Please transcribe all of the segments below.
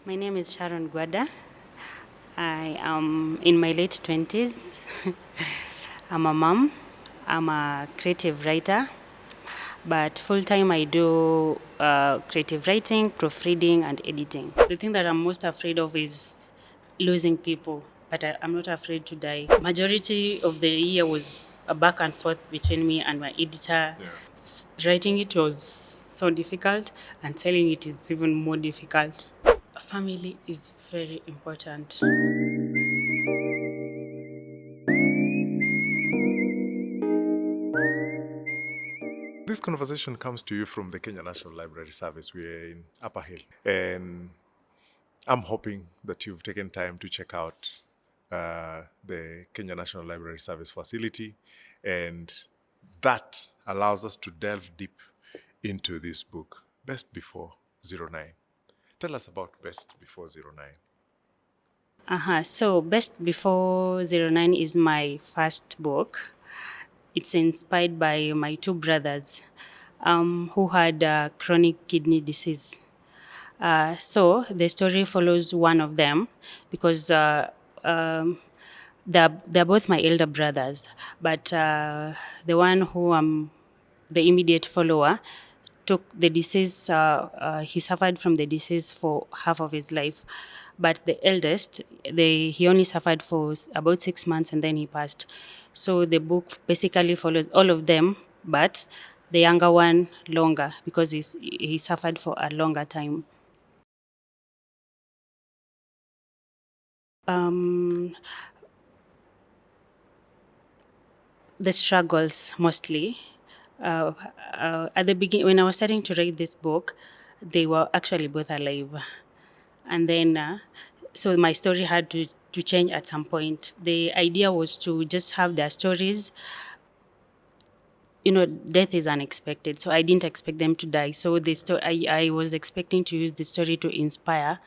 My name is Sharon Gwada. I am in my late 20s. I'm a mom. I'm a creative writer. But full time I do creative writing, proofreading, and editing. The thing that I'm most afraid of is losing people, but I'm not afraid to die. Majority of the year was a back and forth between me and my editor. Writing it was so difficult, and selling it is even more difficult. Family is very important. This conversation comes to you from the Kenya National Library Service. We're in Upper Hill. And I'm hoping that you've taken time to check out the Kenya National Library Service facility. And that allows us to delve deep into this book, Best Before 09. Tell us about Best Before 09. So Best Before 09 is my first book. It's inspired by my two brothers who had chronic kidney disease. So the story follows one of them because they're both my elder brothers, but the one who the immediate follower took the disease. He suffered from the disease for half of his life, but the eldest, he only suffered for about 6 months and then he passed. So the book basically follows all of them, but the younger one longer because he suffered for a longer time. The struggles mostly. At the beginning, when I was starting to write this book, they were actually both alive. And then, so my story had to change at some point. The idea was to just have their stories. Death is unexpected, so I didn't expect them to die. So I was expecting to use the story to inspire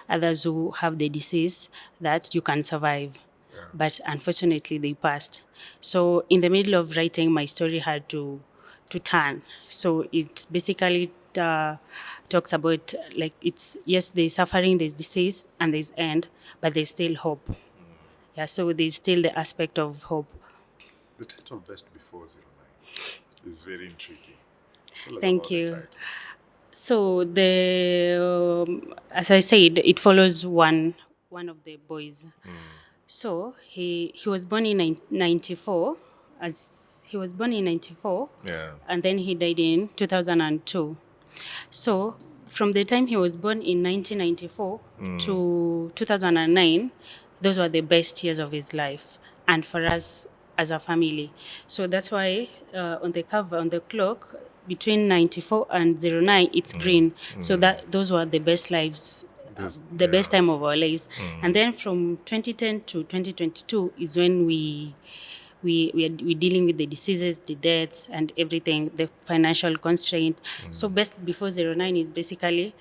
others who have the disease that you can survive. But unfortunately, they passed. So in the middle of writing, my story had to turn. So it basically talks about like it's yes, there's suffering, there's disease, and there's end, but there's still hope. Yeah, so there's still the aspect of hope. The title Best Before 09 is very intriguing. Tell us Thank about the you. title. So as I said, it follows one of the boys. So he was born in 94, as he was born in 94, Yeah. and then he died in 2002. So from the time he was born in 1994 to 2009, those were the best years of his life, and for us as a family. So that's why on the cover, on the clock, between 94 and 09, it's green. So that those were the best lives, the best time of our lives. And then from 2010 to 2022 is when we're dealing with the diseases, the deaths, and everything, the financial constraint. So Best Before 09 is basically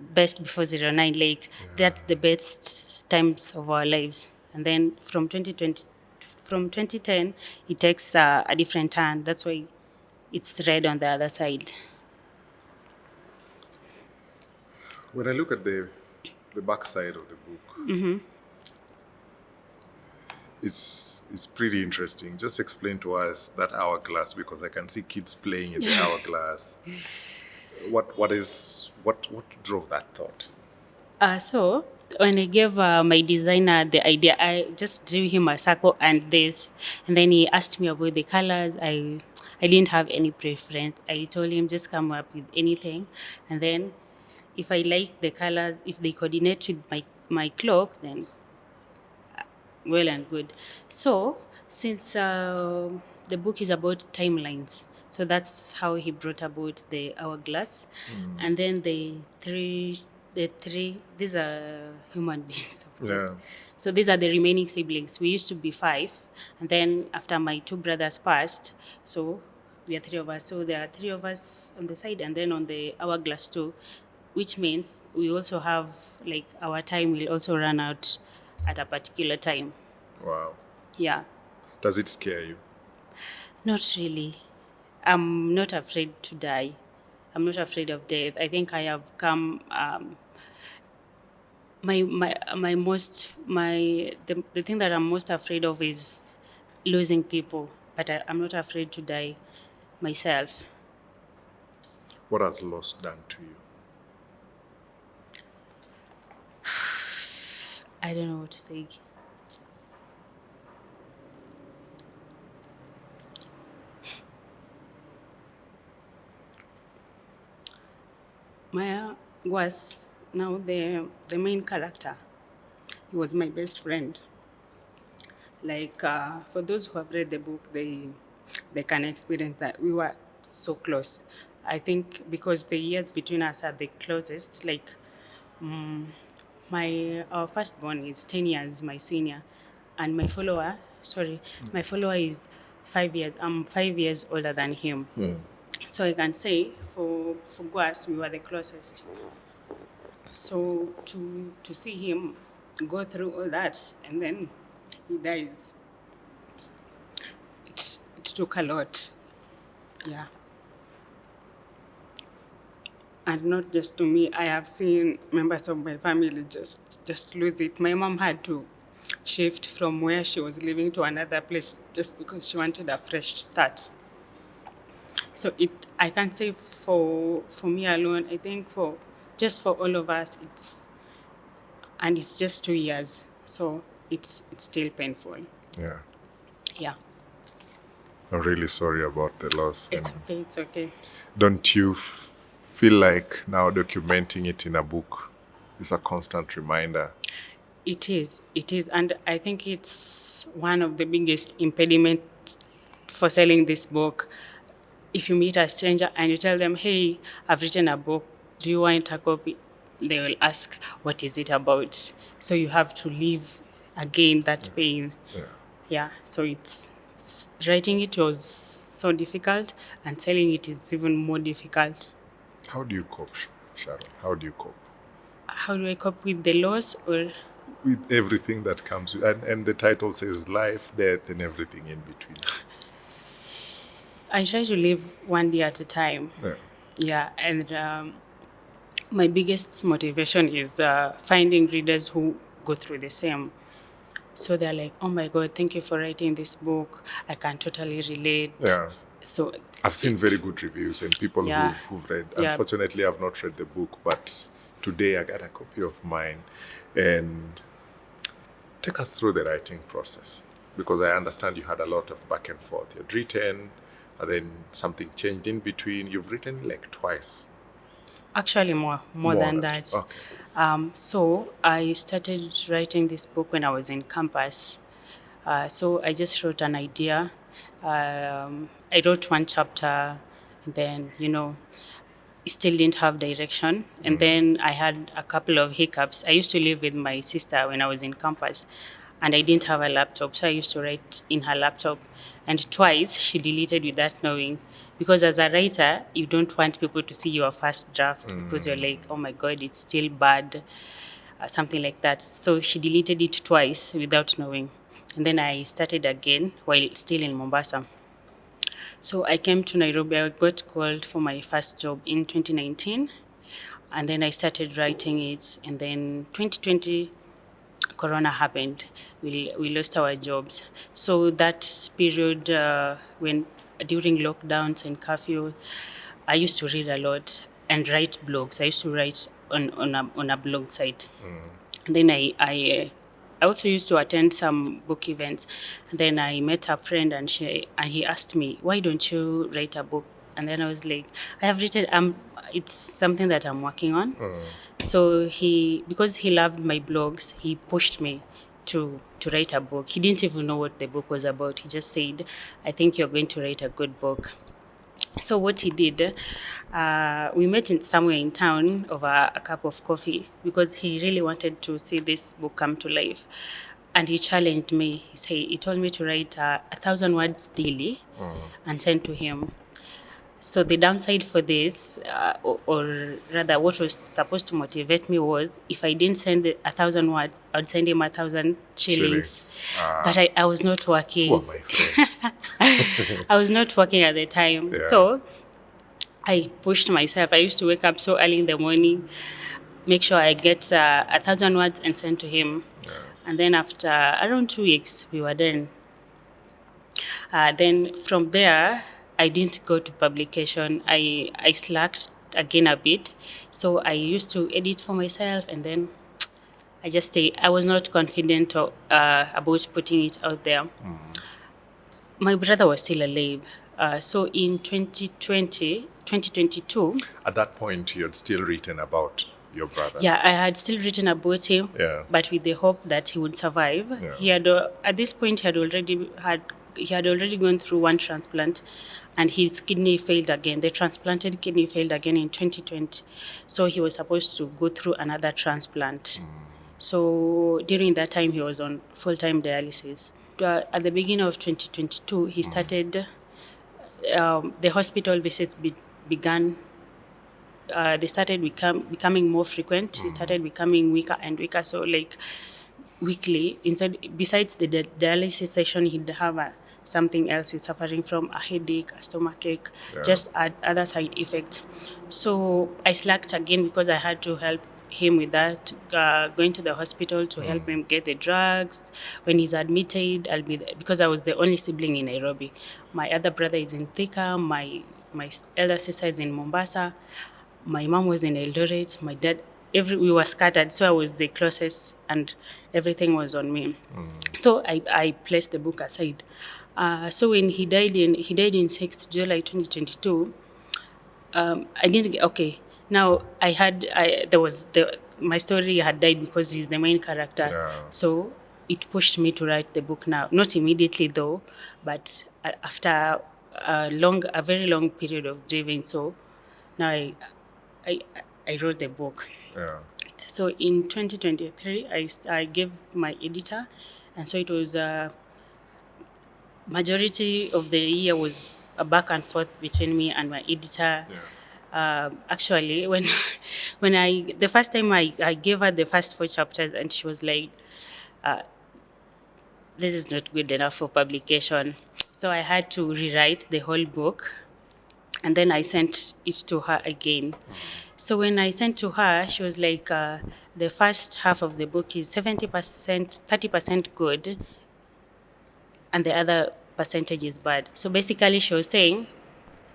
Best Before 09, like that's the best times of our lives. And then from 2010, it takes a different turn. That's why it's red on the other side. When I look at the back side of the book, it's pretty interesting. Just explain to us that hourglass because I can see kids playing in the hourglass. What drove that thought? So when I gave my designer the idea, I just drew him a circle and this, and then he asked me about the colors. I didn't have any preference. I told him just come up with anything, and then if I like the colors, if they coordinate with my clock, then well and good. So since the book is about timelines, so that's how he brought about the hourglass, and then the three. These are human beings, of course. Yeah. So these are the remaining siblings. We used to be five, and then after my two brothers passed, so we are three of us. So there are three of us on the side, and then on the hourglass too, which means we also have like our time will also run out at a particular time. Wow. Yeah. Does it scare you? Not really. I'm not afraid to die. I'm not afraid of death. I think I have come. Um, I think I have come. I think I have come a long way. So I'm not afraid of death. I'm not afraid of dying. I'm afraid of living. I'm afraid of the unknown. So that's why I chose to write this book. So The thing that I'm most afraid of is losing people, but I'm not afraid to die myself. What has loss done to you? I don't know what to say. Maya was now the main character. He was my best friend. Like for those who have read the book, they can experience that we were so close. I think because the years between us are the closest. Like my our firstborn is 10 years my senior, and my follower is 5 years. I'm 5 years older than him. So I can say for Guas we were the closest. So to see him go through all that and then he dies, it took a lot. Yeah. And not just to me, I have seen members of my family just lose it. My mom had to shift from where she was living to another place just because she wanted a fresh start. So I can't say for me alone. I think for all of us, it's just 2 years, so it's still painful. Yeah. Yeah, I'm really sorry about the loss. it's And okay. It's okay. don't you feel like now documenting it in a book is a constant reminder? It is. It is, and I think it's one of the biggest impediment for selling this book. If you meet a stranger and you tell them, "Hey, I've written a book. Do you want a copy?" They will ask, "What is it about?" So you have to live again that pain. Yeah. Yeah. So writing it was so difficult, and selling it is even more difficult. How do you cope, Sharon? How do you cope How do I cope with the loss? Or with everything that comes with, and the title says life, death, and everything in between? I try to live one day at a time. Yeah. Yeah, and my biggest motivation is finding readers who go through the same. So they're like, "Oh my God, thank you for writing this book. I can totally relate." Yeah. So I've seen very good reviews and people Yeah. who've read. Yeah. Unfortunately, I've not read the book, but today I got a copy of mine. And take us through the writing process, because I understand you had a lot of back and forth. You'd written, and then something changed in between. You've written like twice. actually, more than that. Okay. So I started writing this book when I was in campus. So I just wrote an idea. I wrote one chapter, and then still didn't have direction. And then I had a couple of hiccups. I used to live with my sister when I was in campus, and I didn't have a laptop, so I used to write in her laptop. And twice she deleted without knowing, because as a writer, you don't want people to see your first draft because you're like, "Oh my God, it's still bad," something like that. So she deleted it twice without knowing. And then I started again while still in Mombasa. So I came to Nairobi. I got called for my first job in 2019, and then I started writing it. And then 2020, Corona happened. We lost our jobs. So that period, when during lockdowns and curfew, I used to read a lot and write blogs. I used to write on a blog site. And then I also used to attend some book events. And then I met a friend, and he asked me, "Why don't you write a book?" And then I was like, "I have written. It's something that I'm working on." So because he loved my blogs, he pushed me to write a book. He didn't even know what the book was about. He just said, "I think you're going to write a good book." So what he did, we met somewhere in town over a cup of coffee because he really wanted to see this book come to life. And he challenged me. He told me to write 1,000 words daily and send to him. So the downside for this, or rather what was supposed to motivate me, was if I didn't send 1,000 words, I'd send him 1,000 shillings. But I was not working. Who are my friends? I was not working at the time. Yeah. So I pushed myself. I used to wake up so early in the morning. make sure I get 1,000 words and send to him. And then after around 2 weeks, we were done. Then from there, I didn't go to publication. I slacked again a bit. So I used to edit for myself, and then I just stay. I was not confident about putting it out there. My brother was still alive. So in 2022, At that point, you had still written about your brother. yeah, I had still written about him, Yeah. but with the hope that he would survive. Yeah. He had at this point he had already gone through one transplant, and his kidney failed again. The transplanted kidney failed again in 2020, so he was supposed to go through another transplant. So during that time, he was on full-time dialysis. At the beginning of 2022, he started. The hospital visits began. They started becoming more frequent. He started becoming weaker and weaker. So like weekly, besides the dialysis session, he'd have something else. He's suffering from a headache, a stomachache, just other side effects. So I slacked again because I had to help him with that, going to the hospital to help him get the drugs. When he's admitted, I'll be there because I was the only sibling in Nairobi. My other brother is in Thika. My elder sister is in Mombasa. My mom was in Eldoret. My dad, we were scattered, so I was the closest, and everything was on me. So I placed the book aside. So when he died in 6th July 2022, I didn't get, okay. Now my story had died because he's the main character. Yeah. So it pushed me to write the book now. Not immediately though, but after a very long period of grieving. So now I, I wrote the book. Yeah. So in 2023, I gave my editor, and so it was majority of the year was a back and forth between me and my editor. Actually, when the first time I gave her the first 4 chapters, and she was like, "This is not good enough for publication," so I had to rewrite the whole book, and then I sent it to her again. So when I sent to her, she was like, the first half of the book is 70%, 30% good, and the other percentage is bad. So basically, she was saying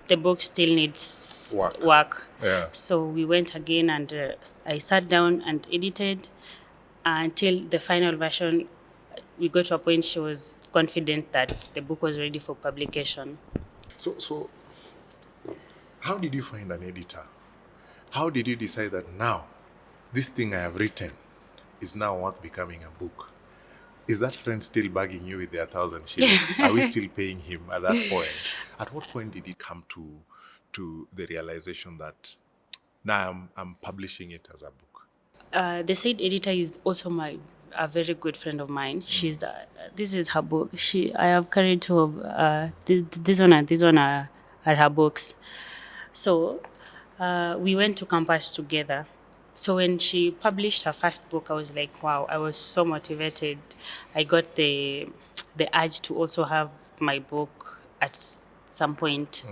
the book still needs work. Yeah. So we went again, and I sat down and edited until the final version. We got to a point she was confident that the book was ready for publication. So how did you find an editor? How did you decide that now this thing I have written is now worth becoming a book? Is that friend still bugging you with their 1,000 shillings? Are we still paying him at that point? At what point did it come to the realization that now I'm publishing it as a book? The said editor is also a very good friend of mine. She's this is her book. I have carried two of this one are her books. So we went to campus together. So when she published her first book, I was like, wow, I was so motivated. I got the urge to also have my book at some point.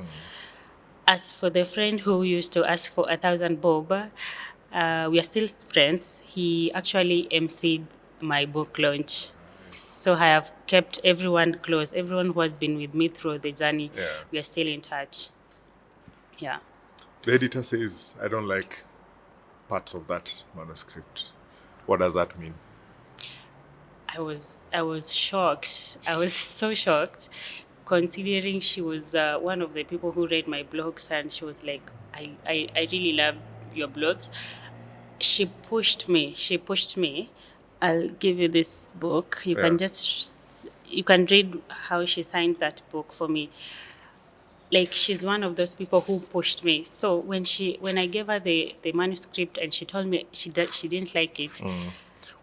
As for the friend who used to ask for 1,000 bob, we are still friends. He actually emceed my book launch. So I have kept everyone close. Everyone who has been with me through the journey, we are still in touch. Yeah. The editor says, I don't like parts of that manuscript. What does that mean? I was shocked. I was so shocked, considering she was one of the people who read my blogs, and she was like, I really love your blogs. She pushed me. I'll give you this book. You can read how she signed that book for me. Like, she's one of those people who pushed me. So when I gave her the manuscript, and she told me she didn't like it.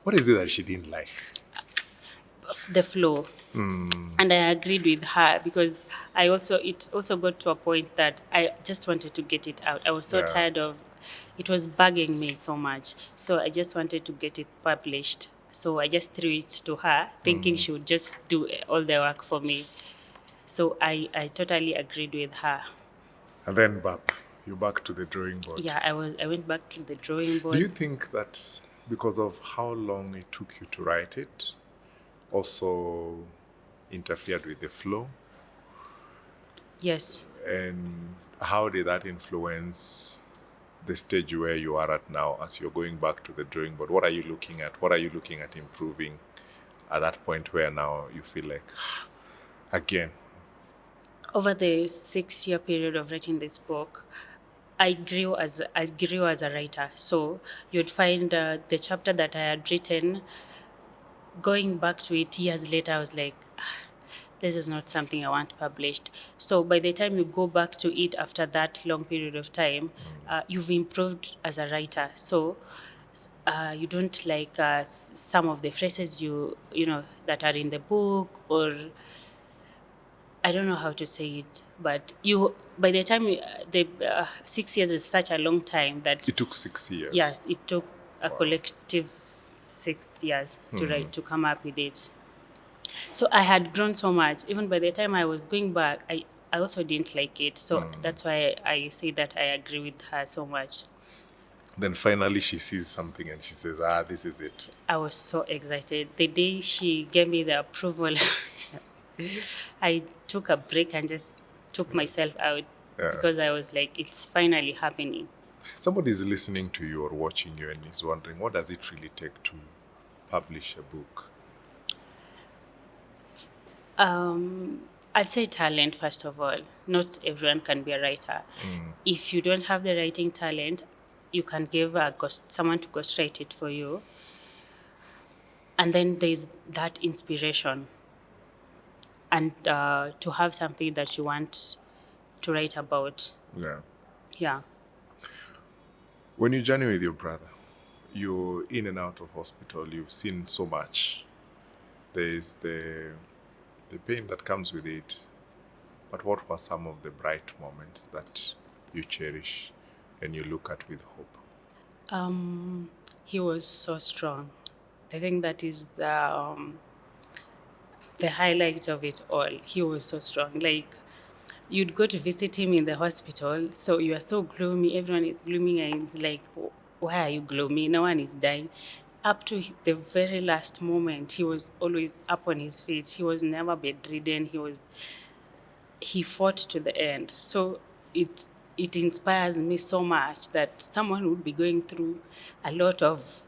What is it that she didn't like? The flow. And I agreed with her because it also got to a point that I just wanted to get it out. I was so tired of it was bugging me so much. So I just wanted to get it published. So I just threw it to her, thinking she would just do all the work for me. So I totally agreed with her. And then BAP. You're back to the drawing board. Yeah, I went back to the drawing Do you board. think that because of how long it took you to write it, also interfered with the flow? Yes. And how did that influence the stage where you are at now as you're going back to the drawing board? What are you looking at? What are you looking at improving at that point where now you feel like, again? Over the 6 year period of writing this book, I grew as a writer. So you'd find the chapter that I had written, going back to it years later, I was like, this is not something I want published. So by the time you go back to it after that long period of time, you've improved as a writer. So you don't like some of the phrases you know that are in the book, or I don't know how to say it, but you by the time the 6 years is such a long time that It took 6 years. yes, it took a collective 6 years to write to come up with it. So I had grown so much. Even by the time I was going back, I also didn't like it. So that's why I say that I agree with her so much. Then finally she sees something and she says, this is it. I was so excited. The day she gave me the approval, I took a break and just took myself out because I was like, it's finally happening. Somebody is listening to you or watching you and is wondering, what does it really take to publish a book? I'd say talent, first of all. Not everyone can be a writer. If you don't have the writing talent, you can give someone to ghostwrite it for you. And then there's that inspiration and to have something that you want to write about. Yeah. Yeah. When you journey with your brother, you're in and out of hospital, you've seen so much. There's the pain that comes with it. But what were some of the bright moments that you cherish and you look at with hope? He was so strong. I think that is the highlight of it all. He was so strong. Like, you'd go to visit him in the hospital, so you are so gloomy, everyone is gloomy, and it's like, why are you gloomy? No one is dying. Up to the very last moment, he was always up on his feet. He was never bedridden. He fought to the end. So it inspires me so much that someone would be going through a lot of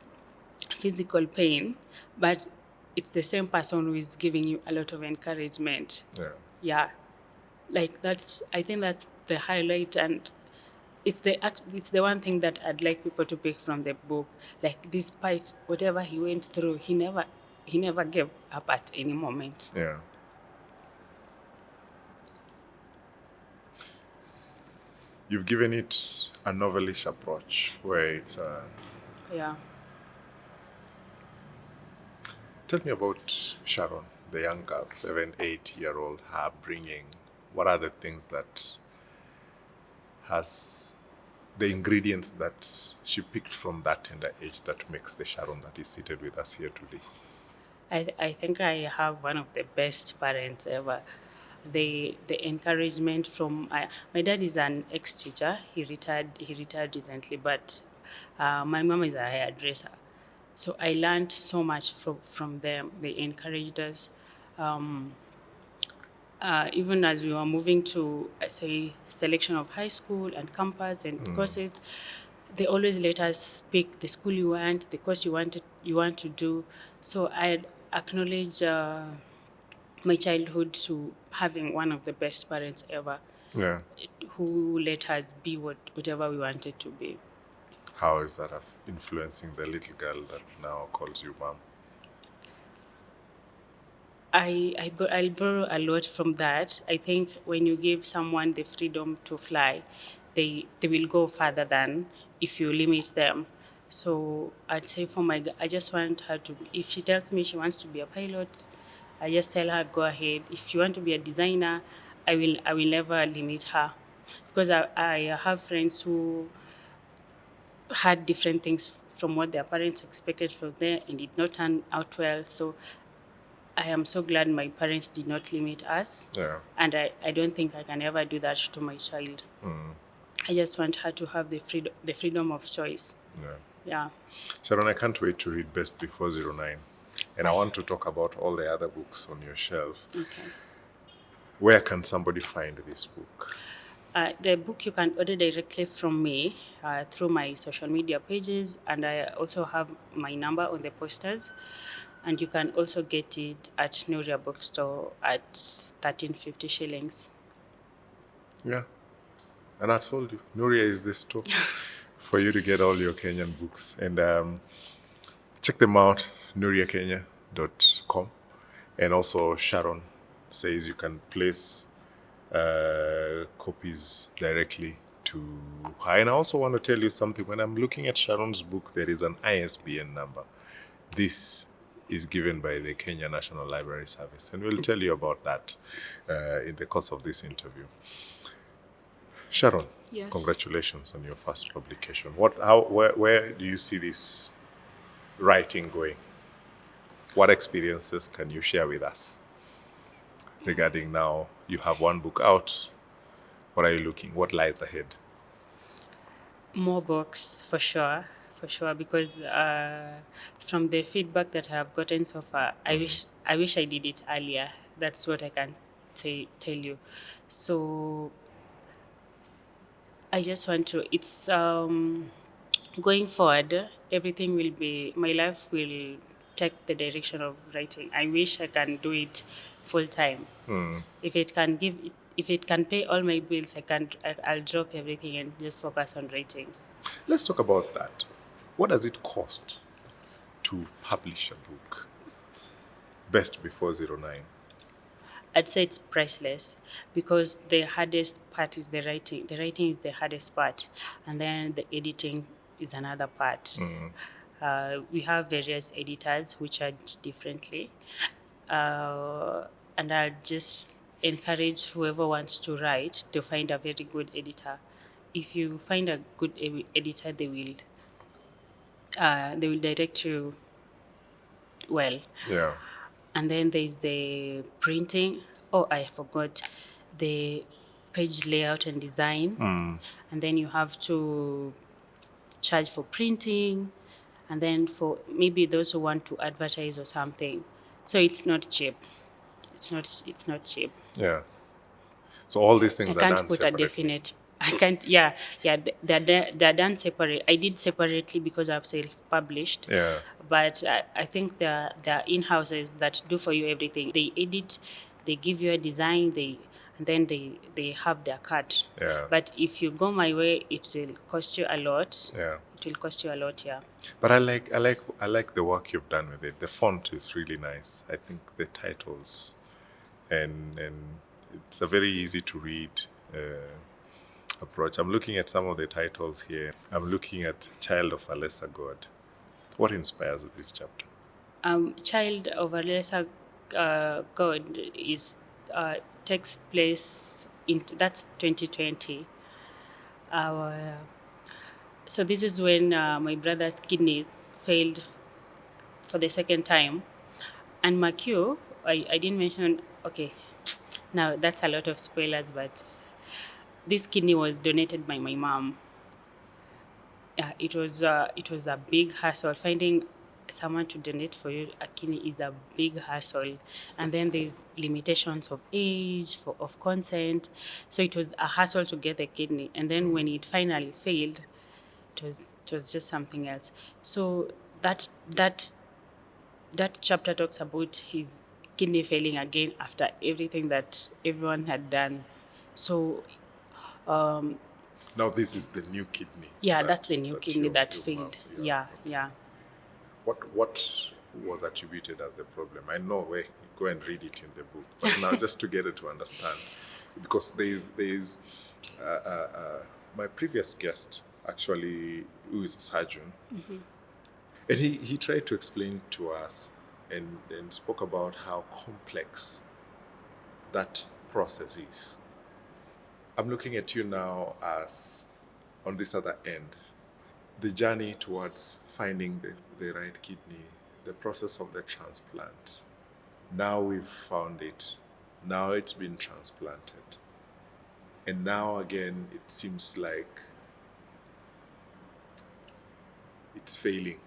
physical pain, but it's the same person who is giving you a lot of encouragement. Yeah. Yeah, like I think that's the highlight, and it's the one thing that I'd like people to pick from the book. Like, despite whatever he went through, he never gave up at any moment. Yeah. You've given it a novelish approach where it's Yeah. Tell me about Sharon, the young girl, 7, 8 year old, her upbringing. What are the things that has the ingredients that she picked from that tender age that makes the Sharon that is seated with us here today? I think I have one of the best parents ever. The encouragement from my dad is an ex-teacher. He retired recently, but my mom is a hairdresser. So I learned so much from them. They encouraged us. Even as we were moving to, say, selection of high school and campus and courses, they always let us pick the school you want, the course you want to do. So I acknowledge my childhood to having one of the best parents ever, Yeah. who let us be whatever we wanted to be. How is that influencing the little girl that now calls you mom? I'll borrow a lot from that. I think when you give someone the freedom to fly, they will go further than if you limit them. So I'd say I just want her to, if she tells me she wants to be a pilot, I just tell her, go ahead. If you want to be a designer, I will never limit her. Because I have friends who had different things from what their parents expected from them and did not turn out well. So I am so glad my parents did not limit us. Yeah. And I don't think I can ever do that to my child. I just want her to have the freedom of choice. Yeah. Yeah. Sharon, I can't wait to read Best Before 09. And I Bye. want to talk about all the other books on your shelf. Okay. Where can somebody find this book? The book you can order directly from me through my social media pages, and I also have my number on the posters. And you can also get it at Nuria Bookstore at 1350 shillings. Yeah. And I told you, Nuria is the store for you to get all your Kenyan books. And check them out, nuriakenya.com. And also, Sharon says you can place copies directly to her. And I also want to tell you something. When I'm looking at Sharon's book, there is an ISBN number. This is given by the Kenya National Library Service. And we'll tell you about that in the course of this interview. Sharon, Yes. congratulations on your first publication. Where do you see this writing going? What experiences can you share with us regarding now you have one book out? What are you looking? What lies ahead? More books for sure, because from the feedback that I have gotten so far, I wish I did it earlier. That's what I can tell you. So I just want to. It's going forward. Everything will be. My life will take the direction of writing. I wish I can do it full time. If it can if it can pay all my bills, I'll drop everything and just focus on writing. Let's talk about that. What does it cost to publish a book? Best Before 09. I'd say it's priceless because the hardest part is the writing. The writing is the hardest part, and then the editing is another part. We have various editors who charge differently, and I'll just encourage whoever wants to write to find a very good editor. If you find a good editor, they will direct you well. Yeah. And then there's the printing. Oh, I forgot the page layout and design. And then you have to charge for printing, and then for maybe those who want to advertise or something. So it's not cheap. It's not cheap. Yeah. So all these I things are can't done put a separately. definite. I can't. Yeah, yeah. They're done separate. I did separately because I've self-published. Yeah. But I think there are in-houses that do for you everything. They edit, they give you a design, and then they have their cut. Yeah. But if you go my way, it will cost you a lot. Yeah. It will cost you a lot. Yeah. But I like the work you've done with it. The font is really nice. I think the titles and it's a very easy to read approach. I'm looking at some of the titles here. I'm looking at Child of a Lesser God. What inspires this chapter? Child of a Lesser God is takes place in that's 2020. So this is when my brother's kidney failed for the second time, and Makio, I didn't mention. Okay, now that's a lot of spoilers, but this kidney was donated by my mom. It was a big hassle. Finding someone to donate for you a kidney is a big hassle, and then there's limitations of age, of consent. So it was a hassle to get the kidney, and then when it finally failed, it was just something else. So that chapter talks about his kidney failing again after everything that everyone had done. So Now this is the new kidney. yeah, that's the new kidney that you failed. have. Yeah, yeah. What was attributed as the problem? I know where you go and read it in the book, but now just to get it to understand, because there is my previous guest actually who is a surgeon, and he tried to explain to us and spoke about how complex that process is. I'm looking at you now as on this other end, the journey towards finding the right kidney, the process of the transplant. Now we've found it. Now it's been transplanted. And now again, it seems like it's failing.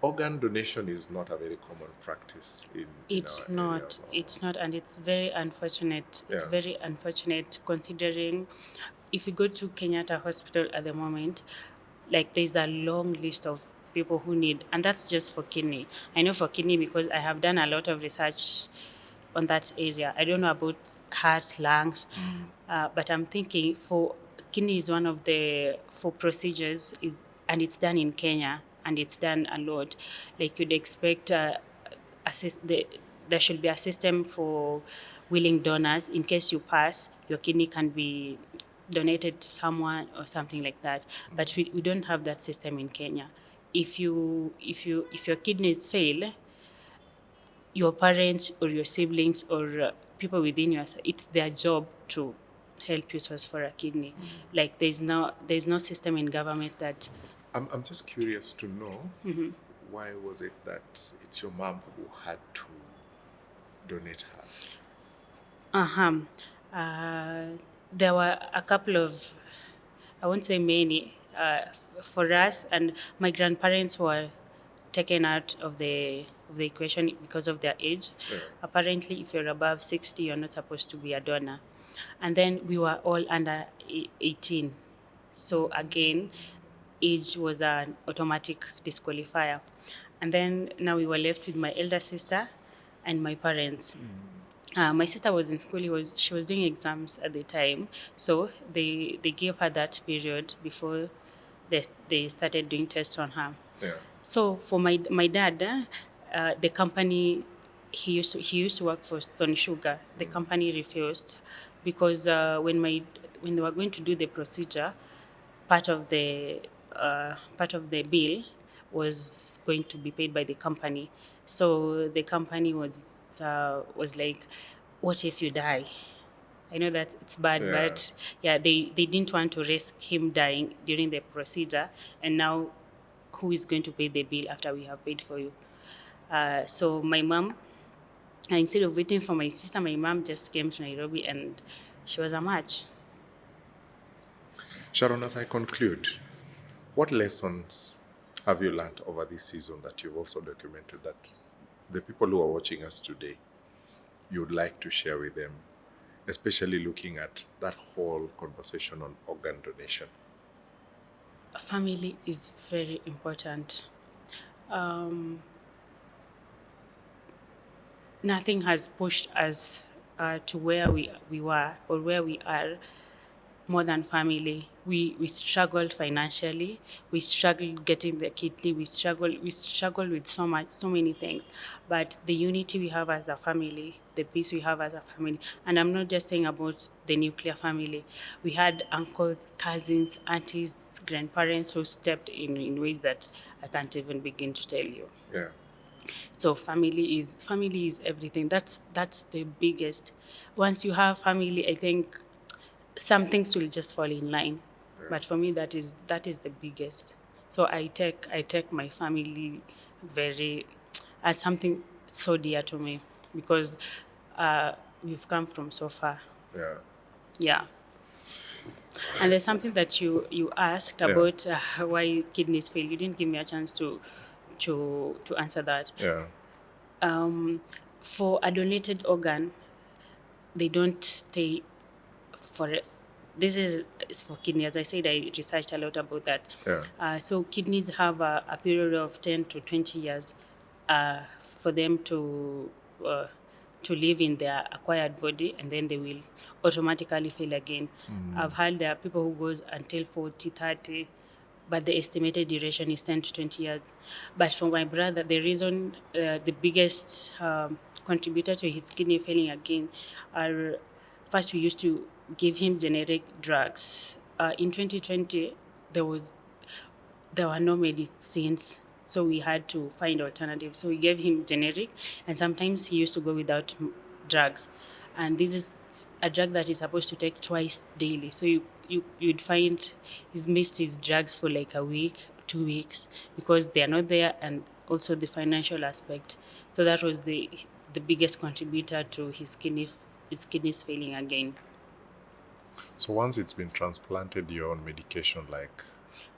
Organ donation is not a very common practice in our area. It's not, and it's very unfortunate. It's Yeah. very unfortunate considering if you go to Kenyatta Hospital at the moment, like there's a long list of people who need, and that's just for kidney. I know for kidney because I have done a lot of research on that area. I don't know about heart, lungs, but I'm thinking for kidney is one of the for procedures is, and it's done in Kenya and it's done a lot. Like you'd expect, there should be a system for willing donors in case you pass, your kidney can be donated to someone or something like that. But we don't have that system in Kenya. If your kidneys fail, your parents or your siblings or people within your, it's their job to help you source for a kidney. Like there's no system in government that I'm just curious to know why was it that it's your mom who had to donate hers? there were a couple of, I won't say many, for us, and my grandparents were taken out of the equation because of their age. Yeah. Apparently, if you're above 60, you're not supposed to be a donor. And then we were all under 18. So again, age was an automatic disqualifier. And then now we were left with my elder sister and my parents. My sister was in school. She was doing exams at the time, so they gave her that period before they started doing tests on her. Yeah. So for my dad, the company he used to work for Stone Sugar. The company refused because when they were going to do the procedure, part of the bill was going to be paid by the company. So the company was like, "What if you die?" I know that it's bad, Yeah. but yeah, they didn't want to risk him dying during the procedure, and now who is going to pay the bill after we have paid for you? So my mom, instead of waiting for my sister, my mom just came to Nairobi and she was a match. Sharon, as I conclude, what lessons have you learned over this season that you've also documented that the people who are watching us today, you would like to share with them, especially looking at that whole conversation on organ donation? Family is very important. Nothing has pushed us to where we were or where we are more than family. We struggled financially. We struggled getting the kidney. We struggled with so many things. But the unity we have as a family, the peace we have as a family, and I'm not just saying about the nuclear family. We had uncles, cousins, aunties, grandparents who stepped in ways that I can't even begin to tell you. Yeah. So family is everything. That's the biggest. Once you have family, I think some things will just fall in line. But for me, that is the biggest. So I take my family very as something so dear to me because we've come from so far. Yeah. Yeah. And there's something that you asked about why kidneys fail. You didn't give me a chance to answer that. Yeah. For a donated organ, they don't stay for this is for kidney. As I said, I researched a lot about that. Yeah. So kidneys have a period of 10 to 20 years for them to live in their acquired body, and then they will automatically fail again. I've heard there are people who goes until 40, 30, but the estimated duration is 10 to 20 years. But for my brother, the reason, the biggest contributor to his kidney failing again are, first we used to give him generic drugs. In 2020, there were no medicines, so we had to find alternatives. So we gave him generic, and sometimes he used to go without drugs. And this is a drug that he's supposed to take twice daily. So you'd find he's missed his drugs for like a week, 2 weeks, because they are not there, and also the financial aspect. So that was the biggest contributor to his kidneys failing again. So once it's been transplanted, you're on medication like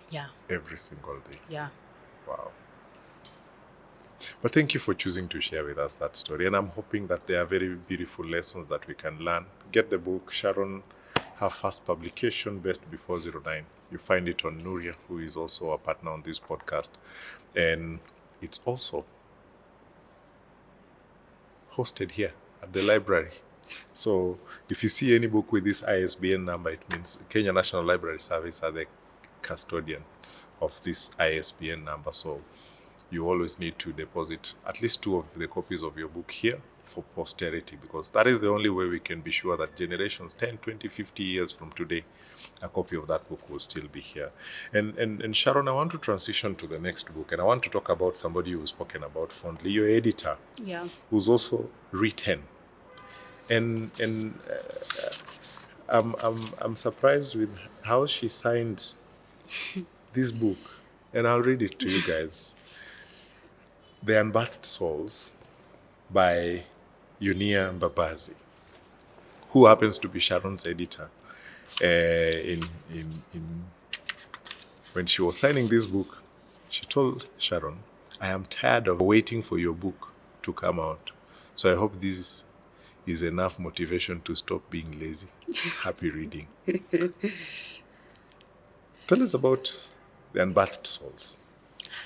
Yeah, every single day. yeah. Wow. But thank you for choosing to share with us that story. And I'm hoping that there are very beautiful lessons that we can learn. Get the book, Sharon, her first publication, Best Before 09. You find it on Nuria, who is also a partner on this podcast. And it's also hosted here at the library. So if you see any book with this ISBN number, it means Kenya National Library Service are the custodian of this ISBN number. So you always need to deposit at least 2 of the copies of your book here for posterity, because that is the only way we can be sure that generations 10, 20, 50 years from today, a copy of that book will still be here. And Sharon, I want to transition to the next book, and I want to talk about somebody who's spoken about fondly, your editor, Yeah. who's also written. And I'm surprised with how she signed this book, and I'll read it to you guys. The Unbirthed Souls by Yunia Mbabazi, who happens to be Sharon's editor. In when she was signing this book, she told Sharon, "I am tired of waiting for your book to come out. So I hope this is enough motivation to stop being lazy." Happy reading. Tell us about The Unbirthed Souls.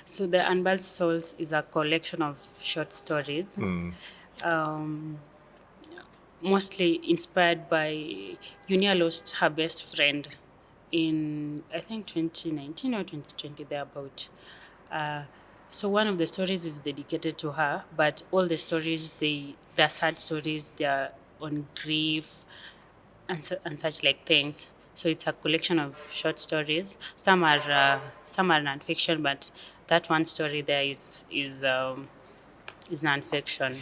So the Unbirthed Souls is a collection of short stories, mostly inspired by Unia lost her best friend in, I think, 2019 or 2020, thereabout. So one of the stories is dedicated to her, but all the stories, they're sad stories, they're on grief and such like things. So it's a collection of short stories. Some are nonfiction, but that one story there is nonfiction.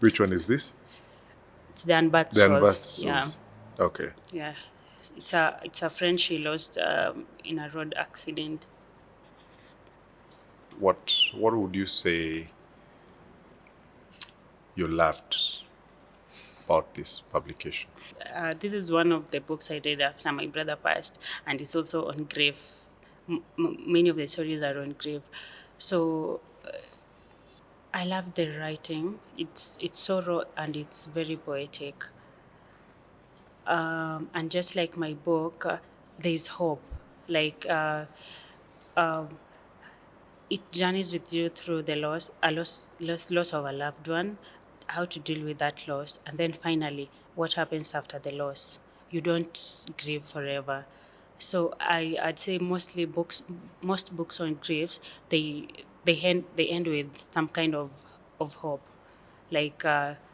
Which one is this? It's the Unbirthed The Unbirthed Souls. Yeah, Souls. Okay. yeah. It's a friend she lost in a road accident. What would you say you loved about this publication? This is one of the books I read after my brother passed, and it's also on grief. Many of the stories are on grief. So I love the writing. It's so raw and it's very poetic. And just like my book, there is hope. Like it journeys with you through the loss of a loved one, how to deal with that loss, and then finally, what happens after the loss. You don't grieve forever. So I'd say most books on grief, they end with some kind of hope, like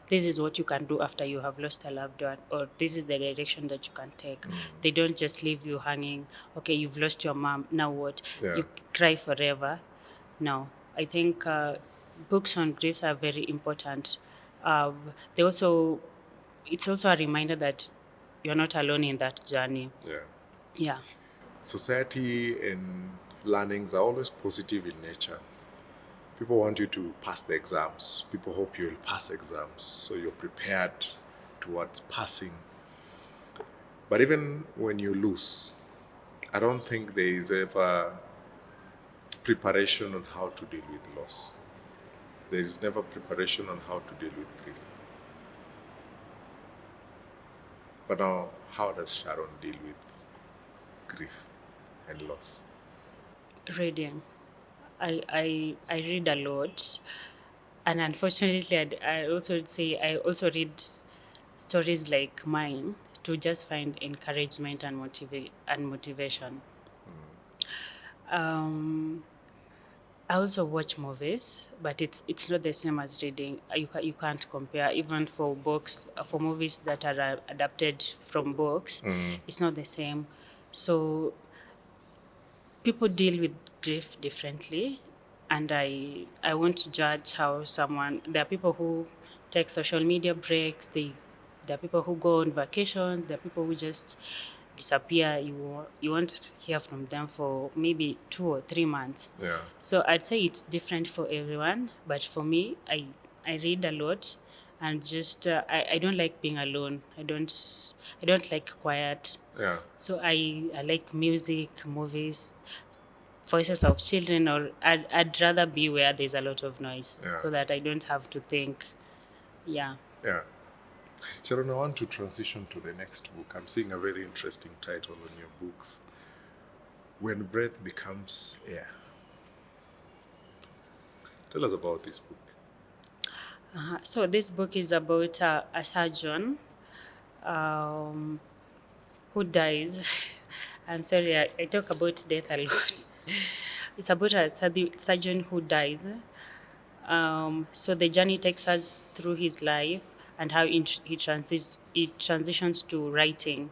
this is what you can do after you have lost a loved one, or this is the direction that you can take. They don't just leave you hanging. Okay, you've lost your mom, now what? Yeah. You cry forever. No, I think books on griefs are very important. They also It's also a reminder that you're not alone in that journey. Yeah. Yeah. Society and learnings are always positive in nature. People want you to pass the exams. People hope you'll pass exams, so you're prepared towards passing. But even when you lose, I don't think there is ever preparation on how to deal with loss. There is never preparation on how to deal with grief. But now, how does Sharon deal with grief and loss? Reading. I read a lot, and unfortunately, I also would say I also read stories like mine to just find encouragement and motivation. I also watch movies, but it's not the same as reading. You can't compare. Even for books, for movies that are adapted from books, it's not the same. So people deal with grief differently, and I won't judge how someone. There are people who take social media breaks. There are people who go on vacation. There are people who just disappear. You won't hear from them for maybe 2 or 3 months. Yeah. So I'd say it's different for everyone, but for me, I read a lot, and just I don't like being alone. I don't like quiet. Yeah. So I like music, movies, voices of children, or I'd rather be where there's a lot of noise Yeah. so that I don't have to think. Yeah. Yeah. Sharon, I want to transition to the next book. I'm seeing a very interesting title on your books. When Breath Becomes Air. Tell us about this book. So this book is about a surgeon um, who dies. I'm sorry, I talk about death a lot. It's about a surgeon who dies. So the journey takes us through his life and how he transitions to writing.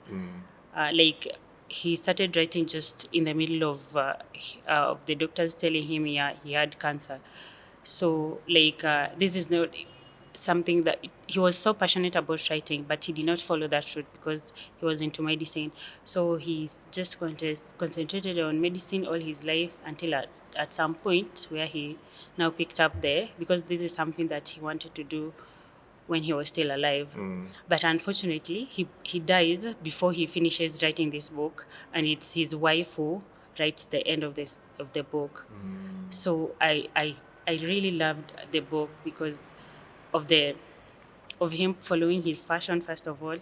Like he started writing just in the middle of the doctors telling him he had cancer. So like this is not something that he was so passionate about writing, but he did not follow that route because he was into medicine. So he just concentrated on medicine all his life until at some point where he now picked up there, because this is something that he wanted to do when he was still alive. But unfortunately, he dies before he finishes writing this book, and it's his wife who writes the end of the book. So I really loved the book because of the of him following his passion first of all,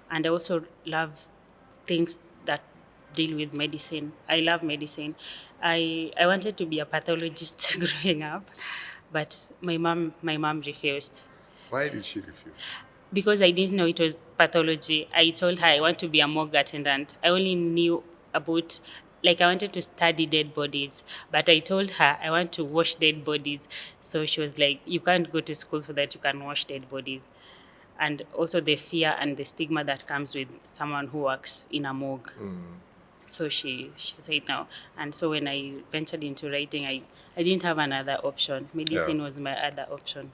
and I also love things that deal with medicine. I love medicine. I wanted to be a pathologist growing up, but my mom refused Why did she refuse? because I didn't know it was pathology. I told her I want to be a morgue attendant. I only knew about, like, I wanted to study dead bodies, but I told her I want to wash dead bodies. So she was like, you can't go to school so that you can wash dead bodies. And also the fear and the stigma that comes with someone who works in a morgue. So she said no. And so when I ventured into writing, I didn't have another option. Yeah. Medicine was my other option.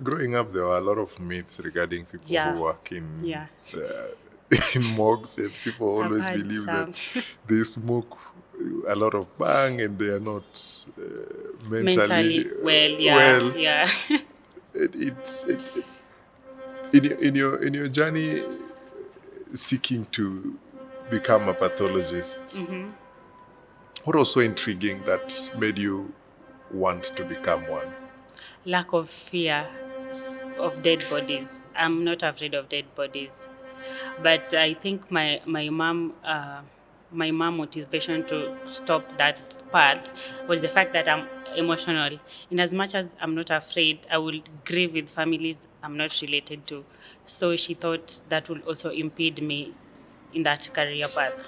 Growing up, there were a lot of myths regarding people who Yeah. work in Yeah. in morgues, and people I've always had believe that some. they smoke a lot of bang and they are not mentally Mentally well, yeah, well. yeah. In your journey seeking to become a pathologist, what was so intriguing that made you want to become one? Lack of fear of dead bodies. I'm not afraid of dead bodies, but I think my mom motivation to stop that path was the fact that I'm emotional. In as much as I'm not afraid, I will grieve with families I'm not related to. So she thought that will also impede me in that career path.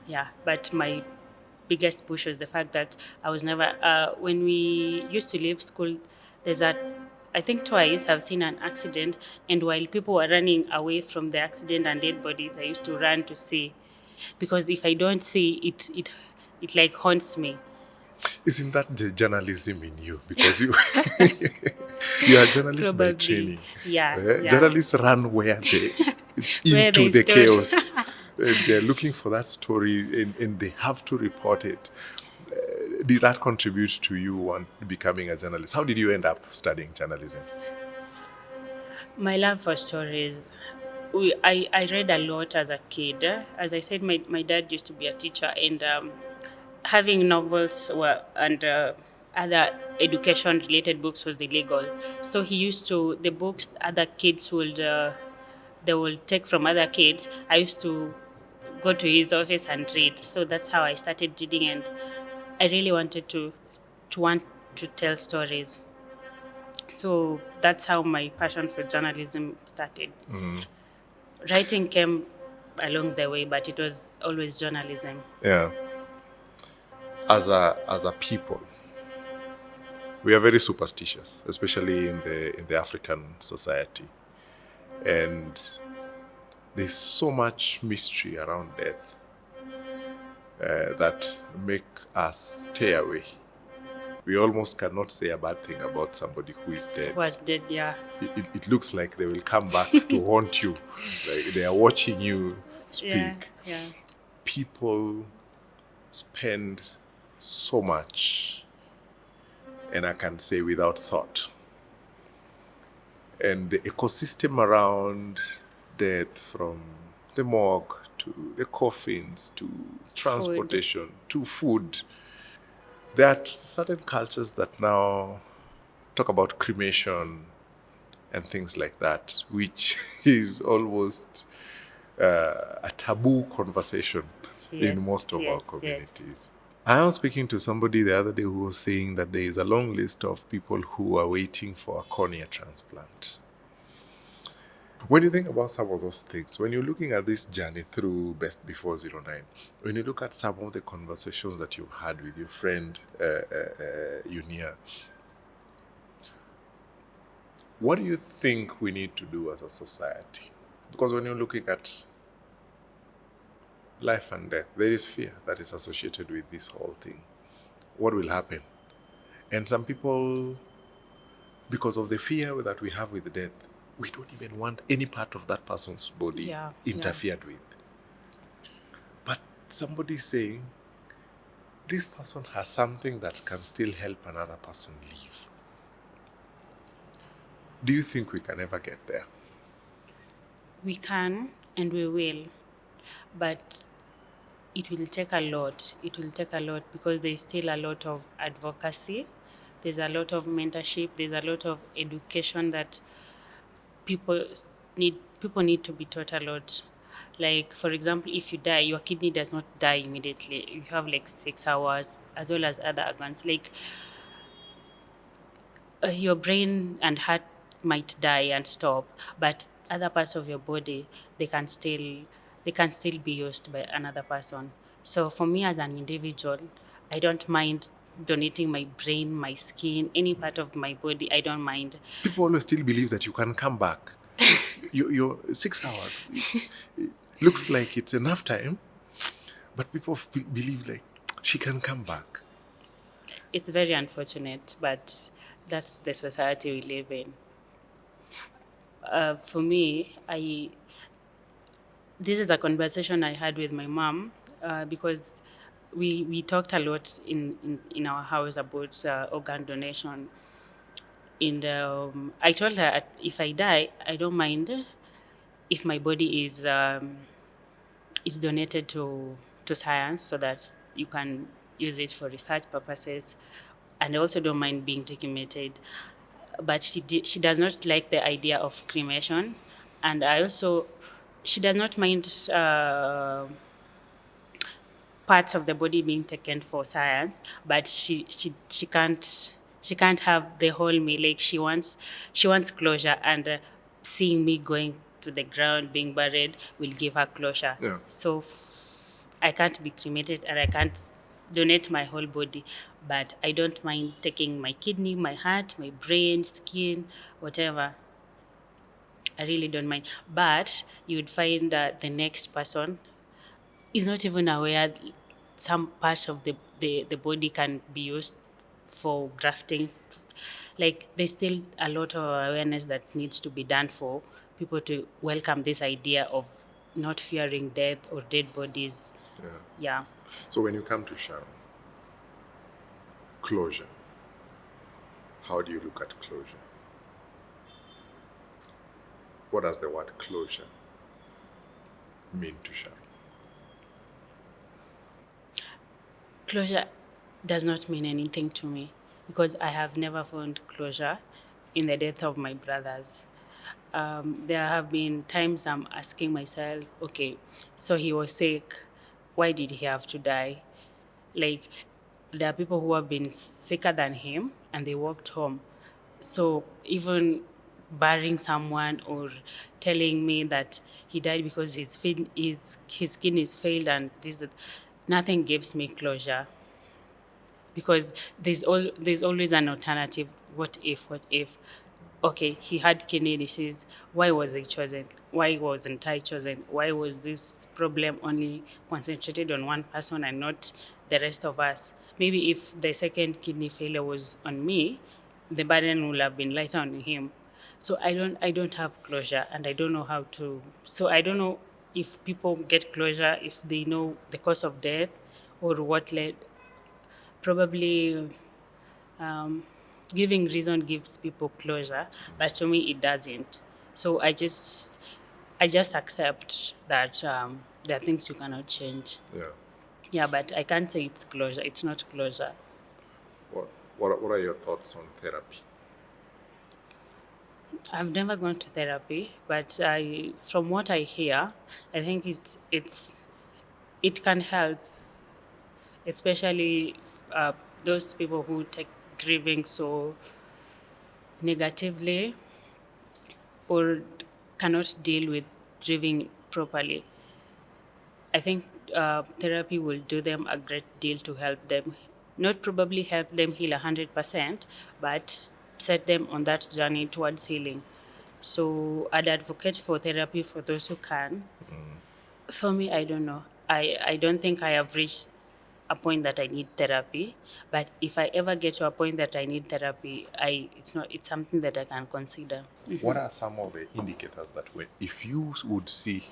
Yeah, but my biggest push was the fact that I was never when we used to leave school, there's a I think twice I've seen an accident, and while people were running away from the accident and dead bodies, I used to run to see, because if I don't see it, it like haunts me. Isn't that the journalism in you? Because you you are a journalist by Probably, training. yeah, yeah. Journalists run where they Where into they the stood. chaos. And they're looking for that story, and they have to report it. Did that contribute to you becoming a journalist? How did you end up studying journalism? My love for stories. I read a lot as a kid. As I said, my dad used to be a teacher, and having novels and other education related books was illegal. So he used to, the books other kids they will take from other kids, I used to go to his office and read. So that's how I started reading, and I really wanted to want to tell stories. So that's how my passion for journalism started. Writing came along the way, but it was always journalism. Yeah. As a people, we are very superstitious, especially in the African society. And there's so much mystery around death that make us stay away. We almost cannot say a bad thing about somebody who is dead. Was dead, yeah. It looks like they will come back to haunt you. Like they are watching you Yeah, speak. yeah. People spend so much and I can say without thought. And the ecosystem around death, from the morgue to the coffins to Food. transportation to food, there are certain cultures that now talk about cremation and things like that, which is almost a taboo conversation in Yes, most of our yes, yes. communities. I was speaking to somebody the other day who was saying that there is a long list of people who are waiting for a cornea transplant. When you think about some of those things, when you're looking at this journey through Best Before '09, when you look at some of the conversations that you've had with your friend Unia, what do you think we need to do as a society? Because when you're looking at life and death, there is fear that is associated with this whole thing. What will happen? And some people, because of the fear that we have with death, we don't even want any part of that person's body Yeah, yeah. interfered with. But somebody's saying, this person has something that can still help another person live. Do you think we can ever get there? We can and we will, but it will take a lot. It will take a lot because there's still a lot of advocacy. There's a lot of mentorship. There's a lot of education that people people need to be taught a lot. Like, for example, if you die, your kidney does not die immediately. You have like 6 hours, as well as other organs. Like, your brain and heart might die and stop, but other parts of your body, they can still they can still be used by another person. So for me as an individual, I don't mind donating my brain, my skin, any part of my body. I don't mind. People always still believe that you can come back. Your 6 hours looks like it's enough time, but people believe like she can come back. It's very unfortunate, but that's the society we live in. For me, I this is a conversation I had with my mom, because we talked a lot in our house about organ donation. And I told her, if I die, I don't mind if my body is donated to science, so that you can use it for research purposes. And I also don't mind being cremated. But she does not like the idea of cremation. And I also, she does not mind parts of the body being taken for science, but she can't have the whole me. Like, she wants closure, and seeing me going to the ground being buried will give her closure. Yeah. So I can't be cremated and I can't donate my whole body, but I don't mind taking my kidney, my heart, my brain, skin, whatever. I really don't mind. But you would find that the next person is not even aware some parts of the body can be used for grafting. Like, there's still a lot of awareness that needs to be done for people to welcome this idea of not fearing death or dead bodies. Yeah. Yeah. So when you come to Sharon, closure, how do you look at closure? What does the word closure mean to Sharon? Closure does not mean anything to me because I have never found closure in the death of my brothers. There have been times I'm asking myself, okay, so he was sick. Why did he have to die? Like, there are people who have been sicker than him and they walked home. So even burying someone or telling me that he died because his skin is failed and this that, nothing gives me closure, because there's always an alternative. What if okay, he had kidney disease, why was he chosen? Why wasn't I chosen? Why was this problem only concentrated on one person and not the rest of us? Maybe if the second kidney failure was on me, the burden would have been lighter on him. So I don't have closure, and I don't know how to. So I don't know if people get closure if they know the cause of death or what led. Probably giving reason gives people closure, but to me it doesn't. So I just accept that there are things you cannot change. Yeah. Yeah, but I can't say it's closure. It's not closure. What are your thoughts on therapy? I've never gone to therapy, but from what I hear, I think it can help, especially those people who take grieving so negatively or cannot deal with grieving properly. I think therapy will do them a great deal to help them, not probably help them heal 100%, but set them on that journey towards healing. So I'd advocate for therapy for those who can. For me, I don't know. I don't think I have reached a point that I need therapy. But if I ever get to a point that I need therapy, it's something that I can consider. What are some of the indicators that if you would see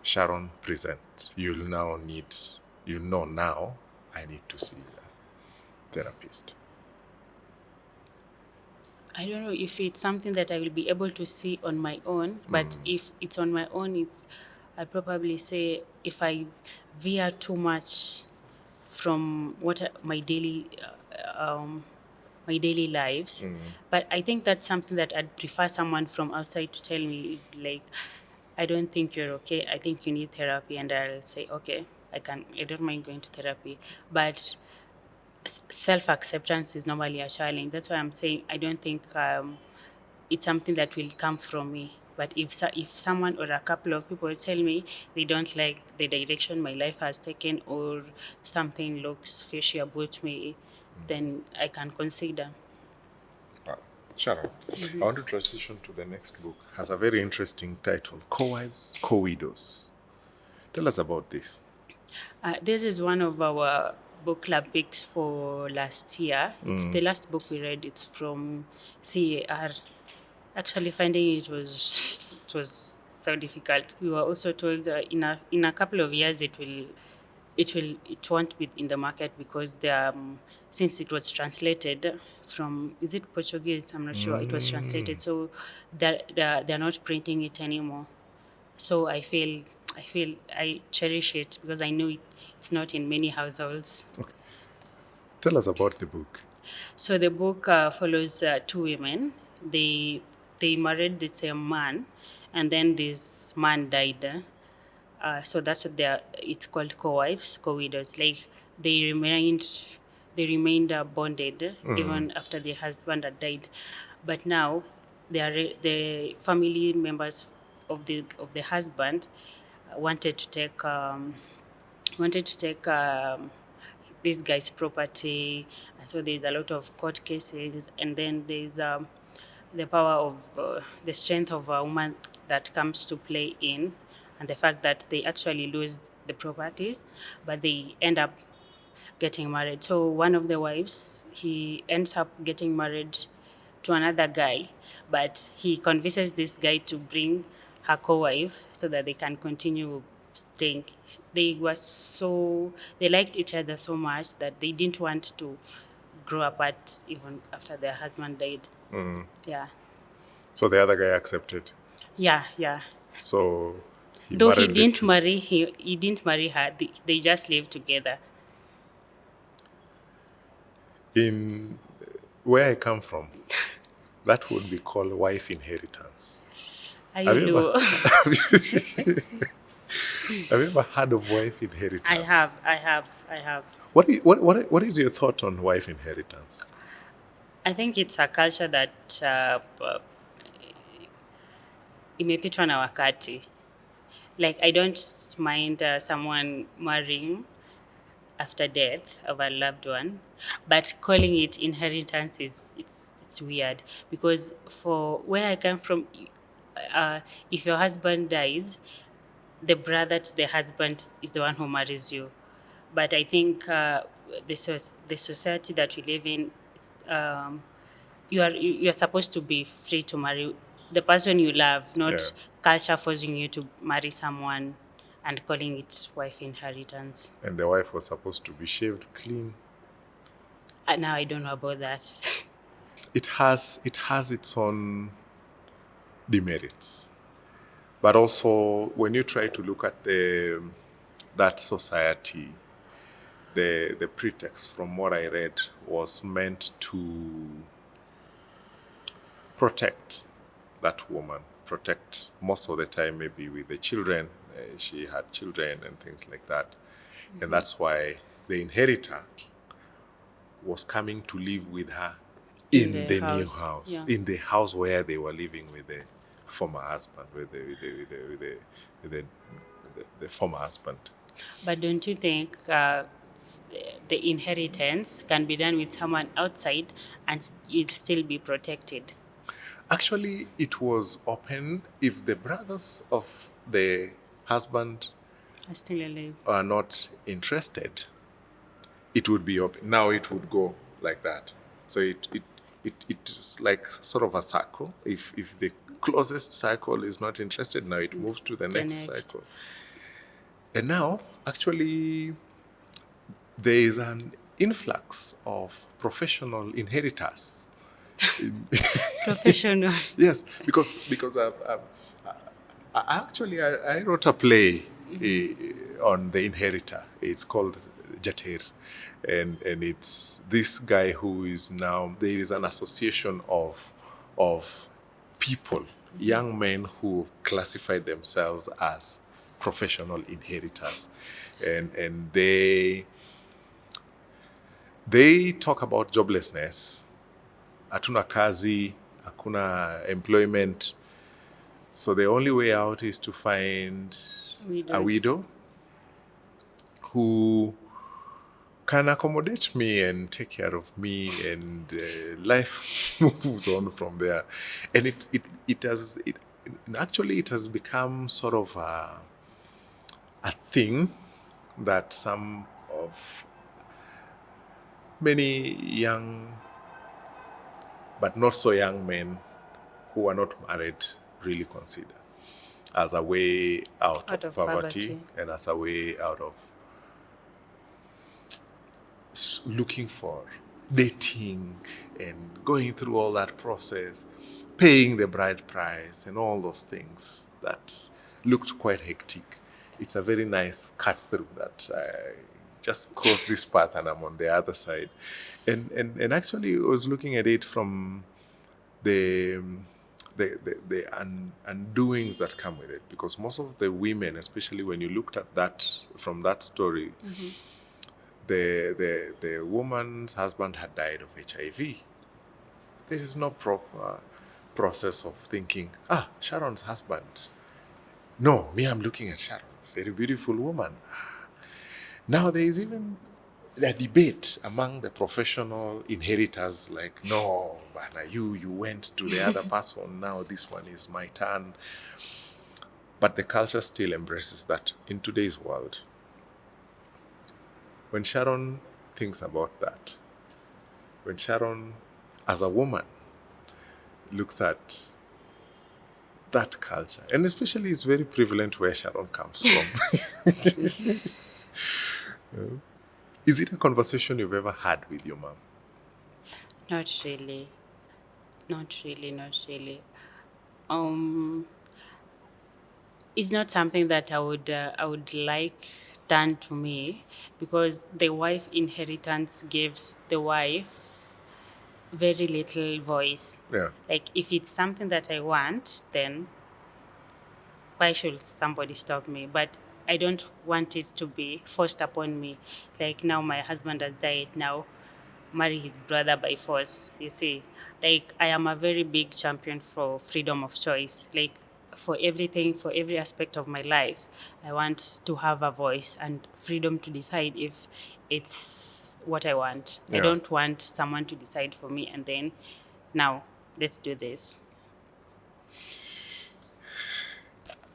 Sharon present, you know now, I need to see a therapist? I don't know if it's something that I will be able to see on my own, but if it's on my own, I'd probably say if I veer too much from my daily lives. But I think that's something that I'd prefer someone from outside to tell me, like, I don't think you're okay. I think you need therapy, and I'll say, okay, I don't mind going to therapy, but self acceptance is normally a challenge. That's why I'm saying I don't think it's something that will come from me. But if someone or a couple of people tell me they don't like the direction my life has taken or something looks fishy about me, then I can consider. Wow. Sharon, I want to transition to the next book. Has a very interesting title: Co-wives, Co-widows. Tell us about this. This is one of our book club picks for last year. It's the last book we read. It's from CAR. Actually, finding it was so difficult. We were also told in a couple of years it won't be in the market because since it was translated from, is it Portuguese? I'm not sure. It was translated, so they're not printing it anymore. So I cherish it because I know it's not in many households. Tell us about the book. So the book follows two women. They married the same man, and then this man died. So that's what it's called co-wives, co-widows. Like they remained they remained bonded even after their husband had died, but now the family members of the husband wanted to take this guy's property, and so there's a lot of court cases, and then there's the power of the strength of a woman that comes to play in, and the fact that they actually lose the properties, but they end up getting married. So one of the wives, he ends up getting married to another guy, but he convinces this guy to bring her co-wife so that they can continue staying. They liked each other so much that they didn't want to grow apart even after their husband died. Yeah. So the other guy accepted. Yeah. So he Though he married didn't marry he didn't marry her. They just lived together. in where I come from. That would be called wife inheritance. Are Have you you ever, low? have you ever heard of wife inheritance? I have. What is your thought on wife inheritance? I think it's a culture that imepitwa na wakati. Like I don't mind someone marrying after death of a loved one, but calling it inheritance it's weird because for where I come from, if your husband dies, the brother to the husband is the one who marries you. But I think the society that we live in, um, you're supposed to be free to marry the person you love, Yeah. not culture forcing you to marry someone and calling it wife inheritance. And the wife was supposed to be shaved clean. Now I don't know about that. it has its own demerits. But also, when you try to look at that society, the pretext, from what I read, was meant to protect that woman, protect most of the time, maybe with the children. She had children and things like that. And that's why the inheritor was coming to live with her In in the the new house, house, yeah. in the house where they were living with the former husband, with the former husband. But don't you think the inheritance can be done with someone outside and you'll still be protected? Actually, it was open if the brothers of the husband Are still alive. are not interested, it would be open. Now it would go like that. So it is like sort of a circle. If the closest circle is not interested, now it moves to the The next next. cycle. And now, actually, there is an influx of professional inheritors. Professional. Yes, because I wrote a play on the inheritor. It's called Jatir, and it's this guy who is now, there is an association of people, young men who classified themselves as professional inheritors, and they talk about joblessness, hatuna kazi, hakuna employment. So the only way out is to find a Widows. widow who can accommodate me and take care of me, and life moves on from there. And it has become sort of a thing that some of many young but not so young men who are not married really consider as a way out Out of of poverty, poverty. and as a way out of looking for dating and going through all that process, paying the bride price and all those things that looked quite hectic. It's a very nice cut through that I just crossed this path and I'm on the other side. And actually I was looking at it from the undoings that come with it, because most of the women, especially when you looked at that from that story, the woman's husband had died of HIV. There is no proper process of thinking, Sharon's husband. No, me, I'm looking at Sharon, very beautiful woman. Now there is even a debate among the professional inheritors, like, no, Bana, you went to the other person, now this one is my turn. But the culture still embraces that in today's world. When Sharon thinks about that, when Sharon, as a woman, looks at that culture, and especially it's very prevalent where Sharon comes from. Is it a conversation you've ever had with your mom? Not really. Not really. Not really. Um, it's not something that I would like done to me, because the wife inheritance gives the wife very little voice. Yeah. Like, if it's something that I want, then why should somebody stop me? But I don't want it to be forced upon me. Like, now my husband has died, now marry his brother by force, you see. Like, I am a very big champion for freedom of choice. Like, for everything, for every aspect of my life, I want to have a voice and freedom to decide if it's what I want. I Yeah. don't want someone to decide for me and then, now, let's do this.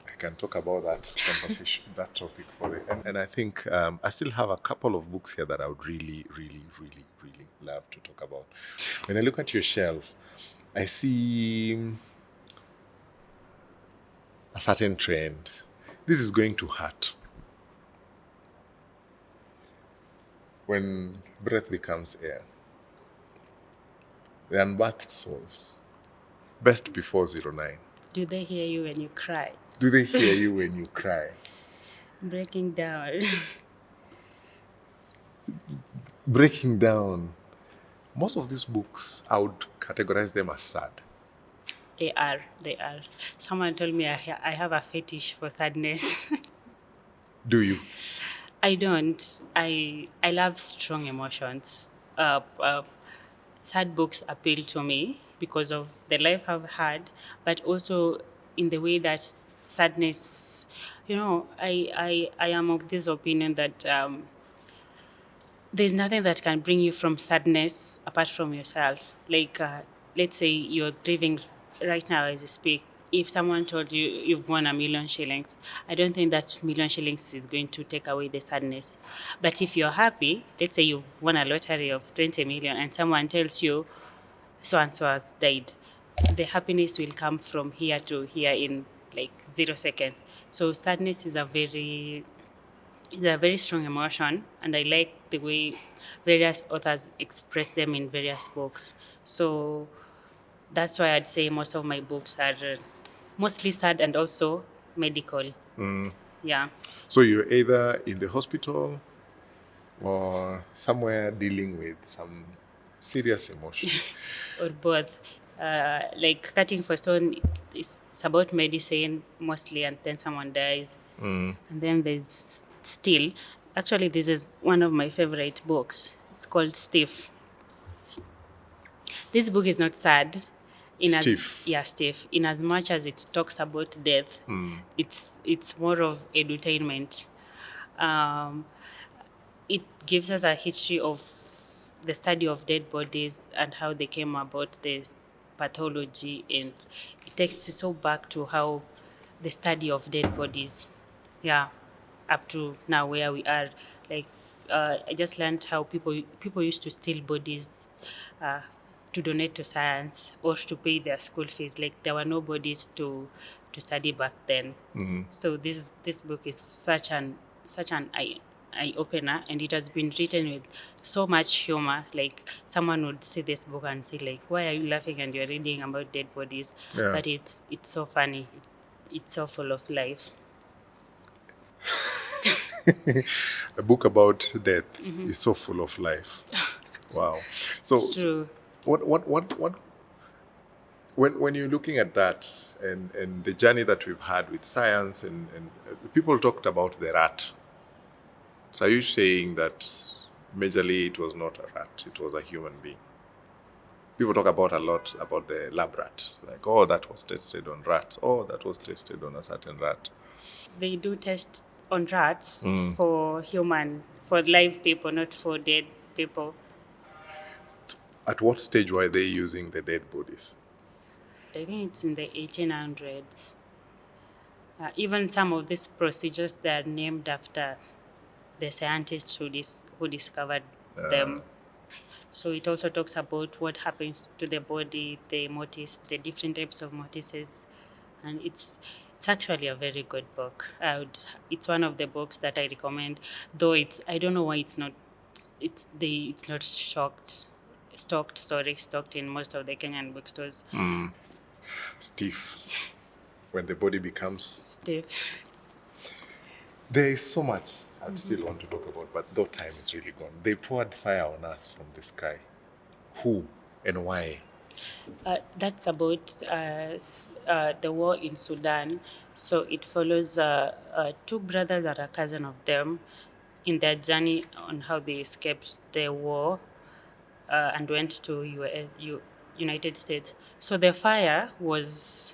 I can talk about that conversation, that topic for it. And I think I still have a couple of books here that I would really, really, really, really love to talk about. When I look at your shelf, I see a certain trend. This is going to hurt. When breath becomes air, The Unbirthed Souls. Best before 09. Do they hear you when you cry? Do they hear you when you cry? Breaking down. Breaking Down. Most of these books, I would categorize them as sad. They are. They are. Someone told me I have a fetish for sadness. Do you? I don't. I love strong emotions. Sad books appeal to me because of the life I've had, but also in the way that sadness. I am of this opinion that there's nothing that can bring you from sadness apart from yourself. Like, let's say you're grieving right now as you speak. If someone told you you've won 1,000,000 shillings, I don't think that 1,000,000 shillings is going to take away the sadness. But if you're happy, let's say you've won a lottery of 20 million and someone tells you so and so has died, the happiness will come from here to here in like 0 seconds. So sadness is a very strong emotion, and I like the way various authors express them in various books. So that's why I'd say most of my books are mostly sad and also medical. Yeah, So you're either in the hospital or somewhere dealing with some serious emotion. or both. Like Cutting for Stone, it's about medicine mostly, and then someone dies. And then there's Still. Actually, this is one of my favorite books. It's called Stiff. This book is not sad, Stiff. Stiff. In as much as it talks about death, it's more of edutainment. Um, it gives us a history of the study of dead bodies and how they came about, the pathology, and it takes you so back to how the study of dead bodies, yeah, up to now where we are. Like, I just learned how people used to steal bodies uh, to donate to science or to pay their school fees. Like, there were no bodies to study back then. So this book is such an eye opener, and it has been written with so much humor. Like, someone would see this book and say, like, why are you laughing and you're reading about dead bodies? Yeah. But it's so funny. It's so full of life. A book about death is so full of life. Wow. So, It's true. what when you're looking at that and the journey that we've had with science and people talked about the rat. So are you saying that majorly it was not a rat, it was a human being? People talk about a lot about the lab rat. Like, oh, that was tested on rats. Oh, that was tested on a certain rat. They do test on rats for live people, not for dead people. At what stage were they using the dead bodies? I think it's in the 1800s. Even some of these procedures, they are named after the scientists who discovered them. So it also talks about what happens to the body, the different types of mortises, and it's actually a very good book. It's one of the books that I recommend. Though I don't know why it's not stocked in most of the Kenyan bookstores. Stiff. When the body becomes... Stiff. There is so much I'd still want to talk about, but though time is really gone. They poured fire on us from the sky. Who and why? That's about the war in Sudan. So it follows two brothers and a cousin of them in their journey on how they escaped the war and went to United States. So the fire was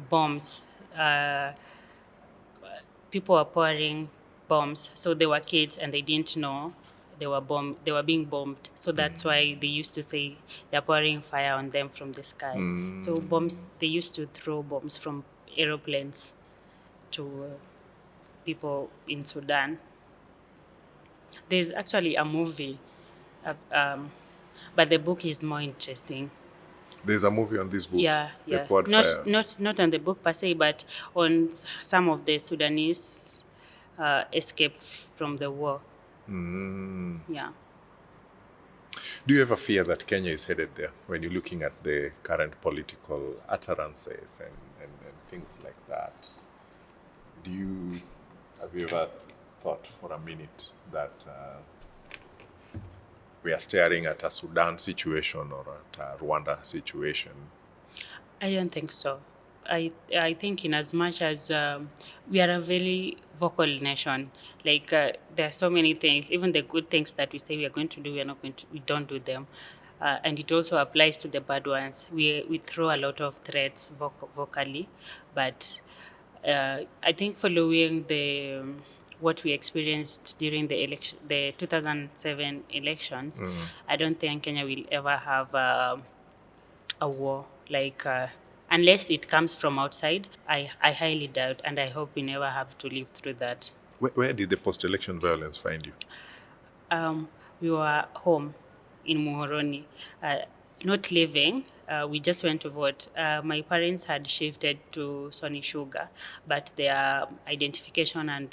bombs. People were pouring bombs. So they were kids and they didn't know they were being bombed. So that's why they used to say they're pouring fire on them from the sky. So they used to throw bombs from aeroplanes to people in Sudan. There's actually a movie, uh, um, but the book is more interesting. There's a movie on this book. Yeah, They yeah. poured fire. Not on the book per se, but on some of the Sudanese escape from the war. Yeah. Do you ever fear that Kenya is headed there when you're looking at the current political utterances and things like that? Have you ever thought for a minute that we are staring at a Sudan situation or at a Rwanda situation? I don't think so. I think in as much as we are a very vocal nation, like there are so many things, even the good things that we say we are going to do, we are not going to, we don't do them, and it also applies to the bad ones. We throw a lot of threats vocally, but I think following the what we experienced during the election, the 2007 elections, I don't think Kenya will ever have a war like unless it comes from outside. I highly doubt, and I hope we never have to live through that. Where did the post-election violence find you? We were home in Muhoroni, not living. We just went to vote. My parents had shifted to Sony Sugar, but their identification and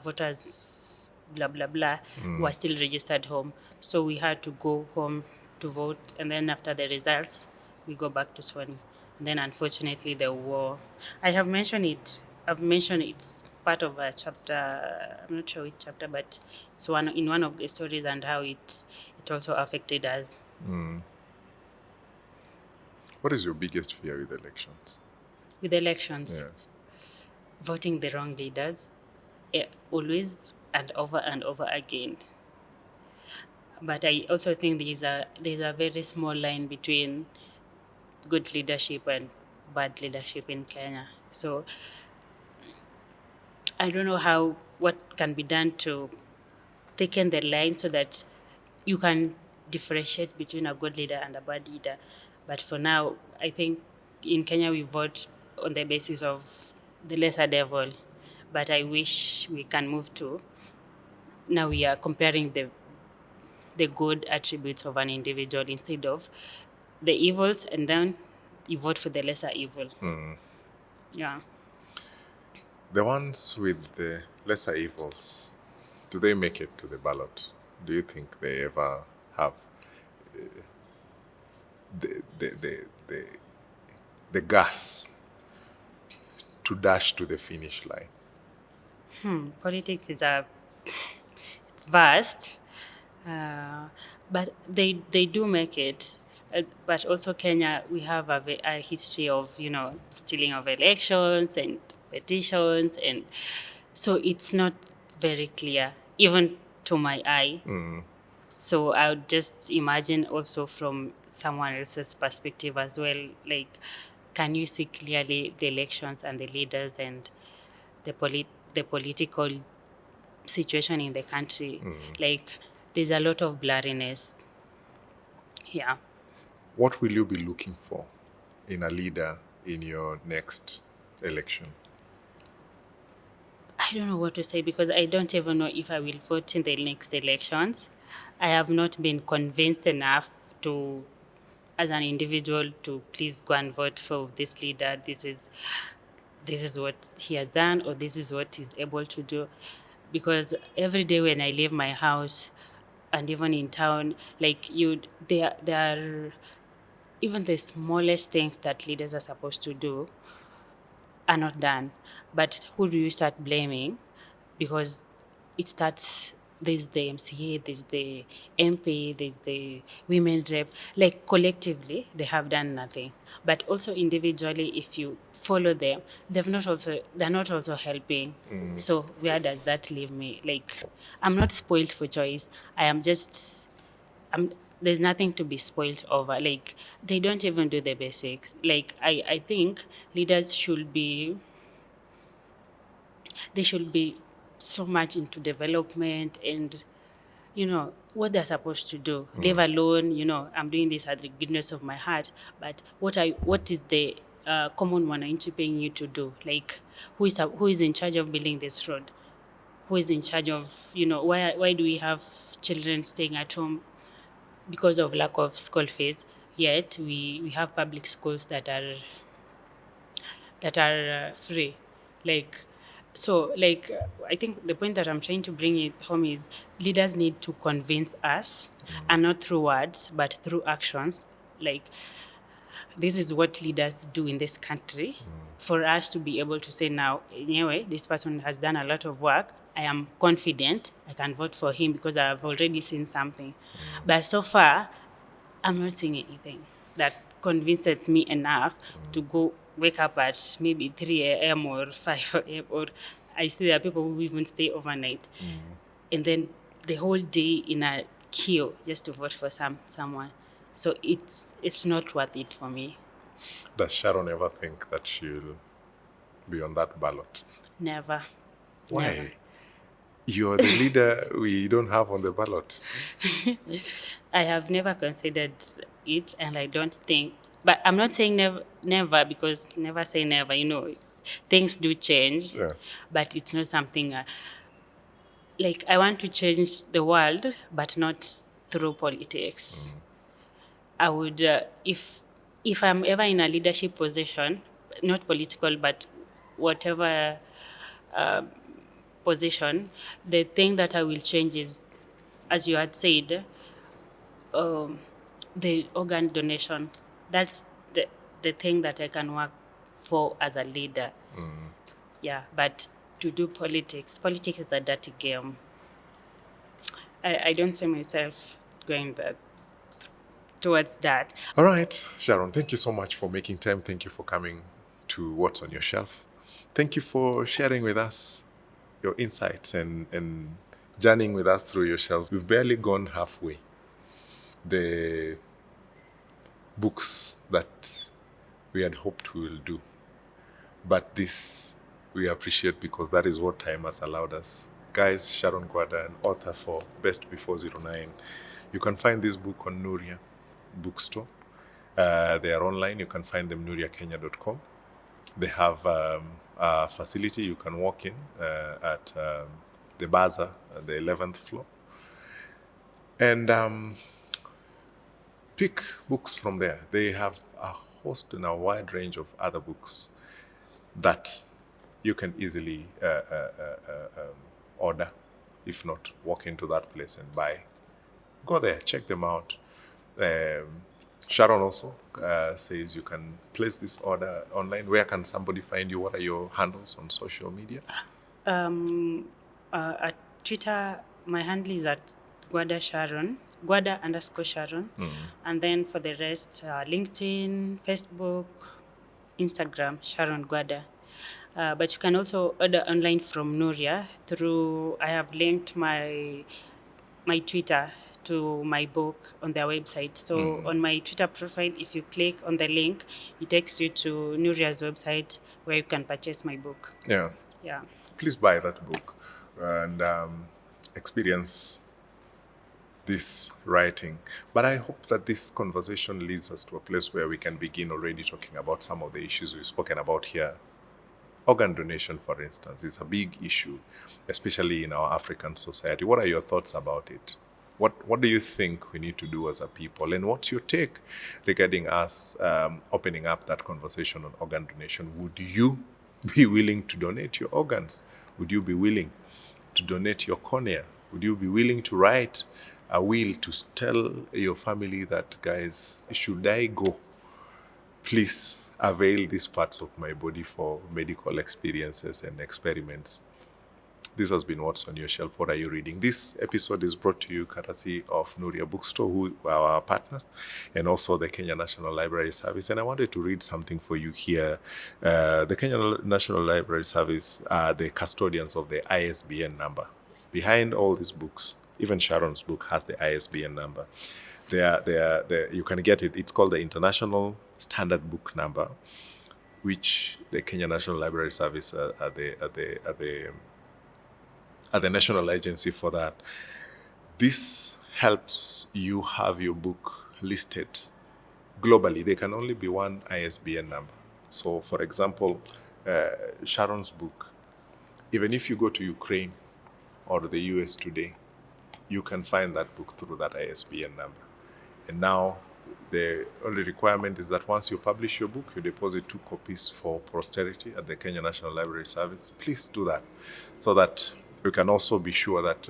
voters, blah, blah, blah, were still registered home. So we had to go home to vote. And then after the results, we go back to Sony. And then unfortunately, the war. I have mentioned it. I've mentioned it's part of a chapter. I'm not sure which chapter, but it's one of the stories and how it also affected us. What is your biggest fear with elections? With elections, Yes. voting the wrong leaders, always and over again. But I also think there's a very small line between good leadership and bad leadership in Kenya. So I don't know what can be done to thicken the line so that you can differentiate between a good leader and a bad leader. But for now, I think in Kenya we vote on the basis of the lesser devil. But I wish we can move to now we are comparing the good attributes of an individual instead of the evils, and then you vote for the lesser evil. Yeah. The ones with the lesser evils, do they make it to the ballot? Do you think they ever have the, the, the, the, the gas to dash to the finish line? Politics is it's vast, but they do make it. But also Kenya, we have a history of stealing of elections and petitions, and so it's not very clear even to my eye. So I would just imagine also from someone else's perspective as well, like, can you see clearly the elections and the leaders and the political situation in the country? Like, there's a lot of blurriness. Yeah. What will you be looking for in a leader in your next election? I don't know what to say because I don't even know if I will vote in the next elections. I have not been convinced enough to, as an individual, to please go and vote for this leader. This is what he has done, or this is what he's able to do. Because every day when I leave my house, and even in town, like there are even the smallest things that leaders are supposed to do are not done. But who do you start blaming? Because it starts, there's the MCA, there's the MP, there's the women rep. Like collectively, they have done nothing. But also individually, if you follow them, they're not also helping. So where does that leave me? Like, I'm not spoiled for choice. I'm there's nothing to be spoiled over. Like, they don't even do the basics. Like, I think leaders should be so much into development and what they're supposed to do. Leave alone, I'm doing this at the goodness of my heart, but what is the common wananchi paying you to do? Like, who is in charge of building this road? Who is in charge of, why do we have children staying at home because of lack of school fees? Yet we have public schools that are free. Like, So, like, I think the point that I'm trying to bring it home is leaders need to convince us, and not through words, but through actions. Like, this is what leaders do in this country. For us to be able to say now, anyway, this person has done a lot of work. I am confident I can vote for him because I've already seen something. But so far, I'm not seeing anything that convinces me enough to go wake up at maybe 3 a.m. or 5 a.m. Or I see there are people who even stay overnight and then the whole day in a queue just to vote for someone. So it's not worth it for me. Does Sharon ever think that she'll be on that ballot? Never. Never. Why? You're the leader we don't have on the ballot. I have never considered it, and I don't think. But I'm not saying never because never say never. Things do change, Yeah. but it's not something like I want to change the world, but not through politics. I would, if I'm ever in a leadership position, not political, but whatever position, the thing that I will change is, as you had said, the organ donation. That's the thing that I can work for as a leader. Yeah, but to do politics is a dirty game. I don't see myself going towards that. All right, Sharon, thank you so much for making time. Thank you for coming to What's on Your Shelf. Thank you for sharing with us your insights and journeying with us through your shelf. We've barely gone halfway. The books that we had hoped we will do. But this we appreciate because that is what time has allowed us. Guys, Sharon Gwada, an author for Best Before 09. You can find this book on Nuria Bookstore. They are online. You can find them nuriakenya.com. They have a facility you can walk in at the bazaar at the 11th floor. And pick books from there. They have a host and a wide range of other books that you can easily order. If not, walk into that place and buy. Go there, check them out. Sharon also says you can place this order online. Where can somebody find you? What are your handles on social media? At Twitter, my handle is at Gwada Sharon, Gwada_Sharon. And then for the rest, LinkedIn, Facebook, Instagram, Sharon Gwada. But you can also order online from Nuria I have linked my Twitter to my book on their website. So on my Twitter profile, if you click on the link, it takes you to Nuria's website where you can purchase my book. Yeah. Yeah. Please buy that book and experience this writing. But I hope that this conversation leads us to a place where we can begin already talking about some of the issues we've spoken about here. Organ donation, for instance, is a big issue, especially in our African society. What are your thoughts about it? What do you think we need to do as a people? And what's your take regarding us opening up that conversation on organ donation? Would you be willing to donate your organs? Would you be willing to donate your cornea? Would you be willing to write a will to tell your family that, guys, should I go, please avail these parts of my body for medical experiences and experiments? This has been What's on Your Shelf. What are you reading? This episode is brought to you courtesy of Nuria Bookstore, who are our partners, and also the Kenya National Library Service. And I wanted to read something for you here. The Kenya National Library Service are the custodians of the ISBN number. Behind all these books, even Sharon's book has the ISBN number. You can get it. It's called the International Standard Book Number, which the Kenya National Library Service are the national agency for that. This helps you have your book listed globally. There can only be one ISBN number. So, for example, Sharon's book, even if you go to Ukraine or the US today, you can find that book through that ISBN number. And now The only requirement is that once you publish your book, you deposit 2 copies for posterity at the Kenya National Library Service. Please do that so that we can also be sure that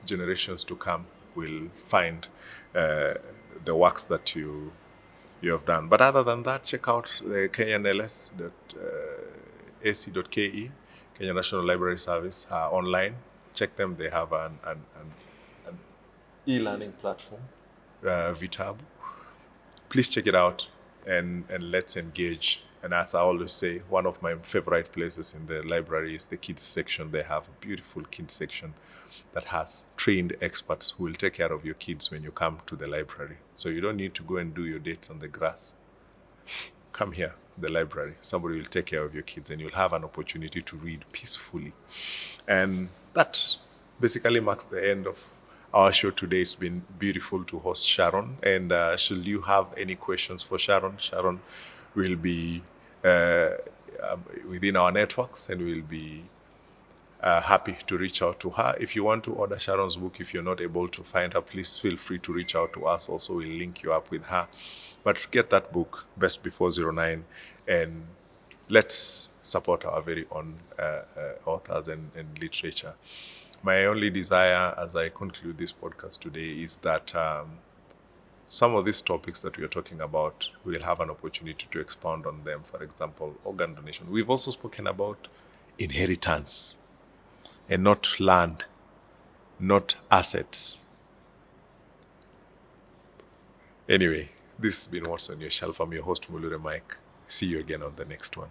generations to come will find the works that you have done. But other than that, check out the kenyanls.ac.ke, Kenya National Library Service, online. Check them. They have an e-learning platform, VTAB. Please check it out and let's engage. And as I always say, one of my favorite places in the library is the kids section. They have a beautiful kids section that has trained experts who will take care of your kids when you come to the library. So you don't need to go and do your dates on the grass. Come here, the library. Somebody will take care of your kids and you'll have an opportunity to read peacefully. And that basically marks the end of our show today. It's been beautiful to host Sharon. And should you have any questions for Sharon, Sharon will be within our networks and will be happy to reach out to her. If you want to order Sharon's book, if you're not able to find her, please feel free to reach out to us. Also, we'll link you up with her. But get that book, Best Before 09, and let's support our very own authors and literature. My only desire as I conclude this podcast today is that some of these topics that we are talking about, we'll have an opportunity to expound on them. For example, organ donation. We've also spoken about inheritance and not land, not assets. Anyway, this has been What's on Your Shelf. I'm your host, Mulure Mike. See you again on the next one.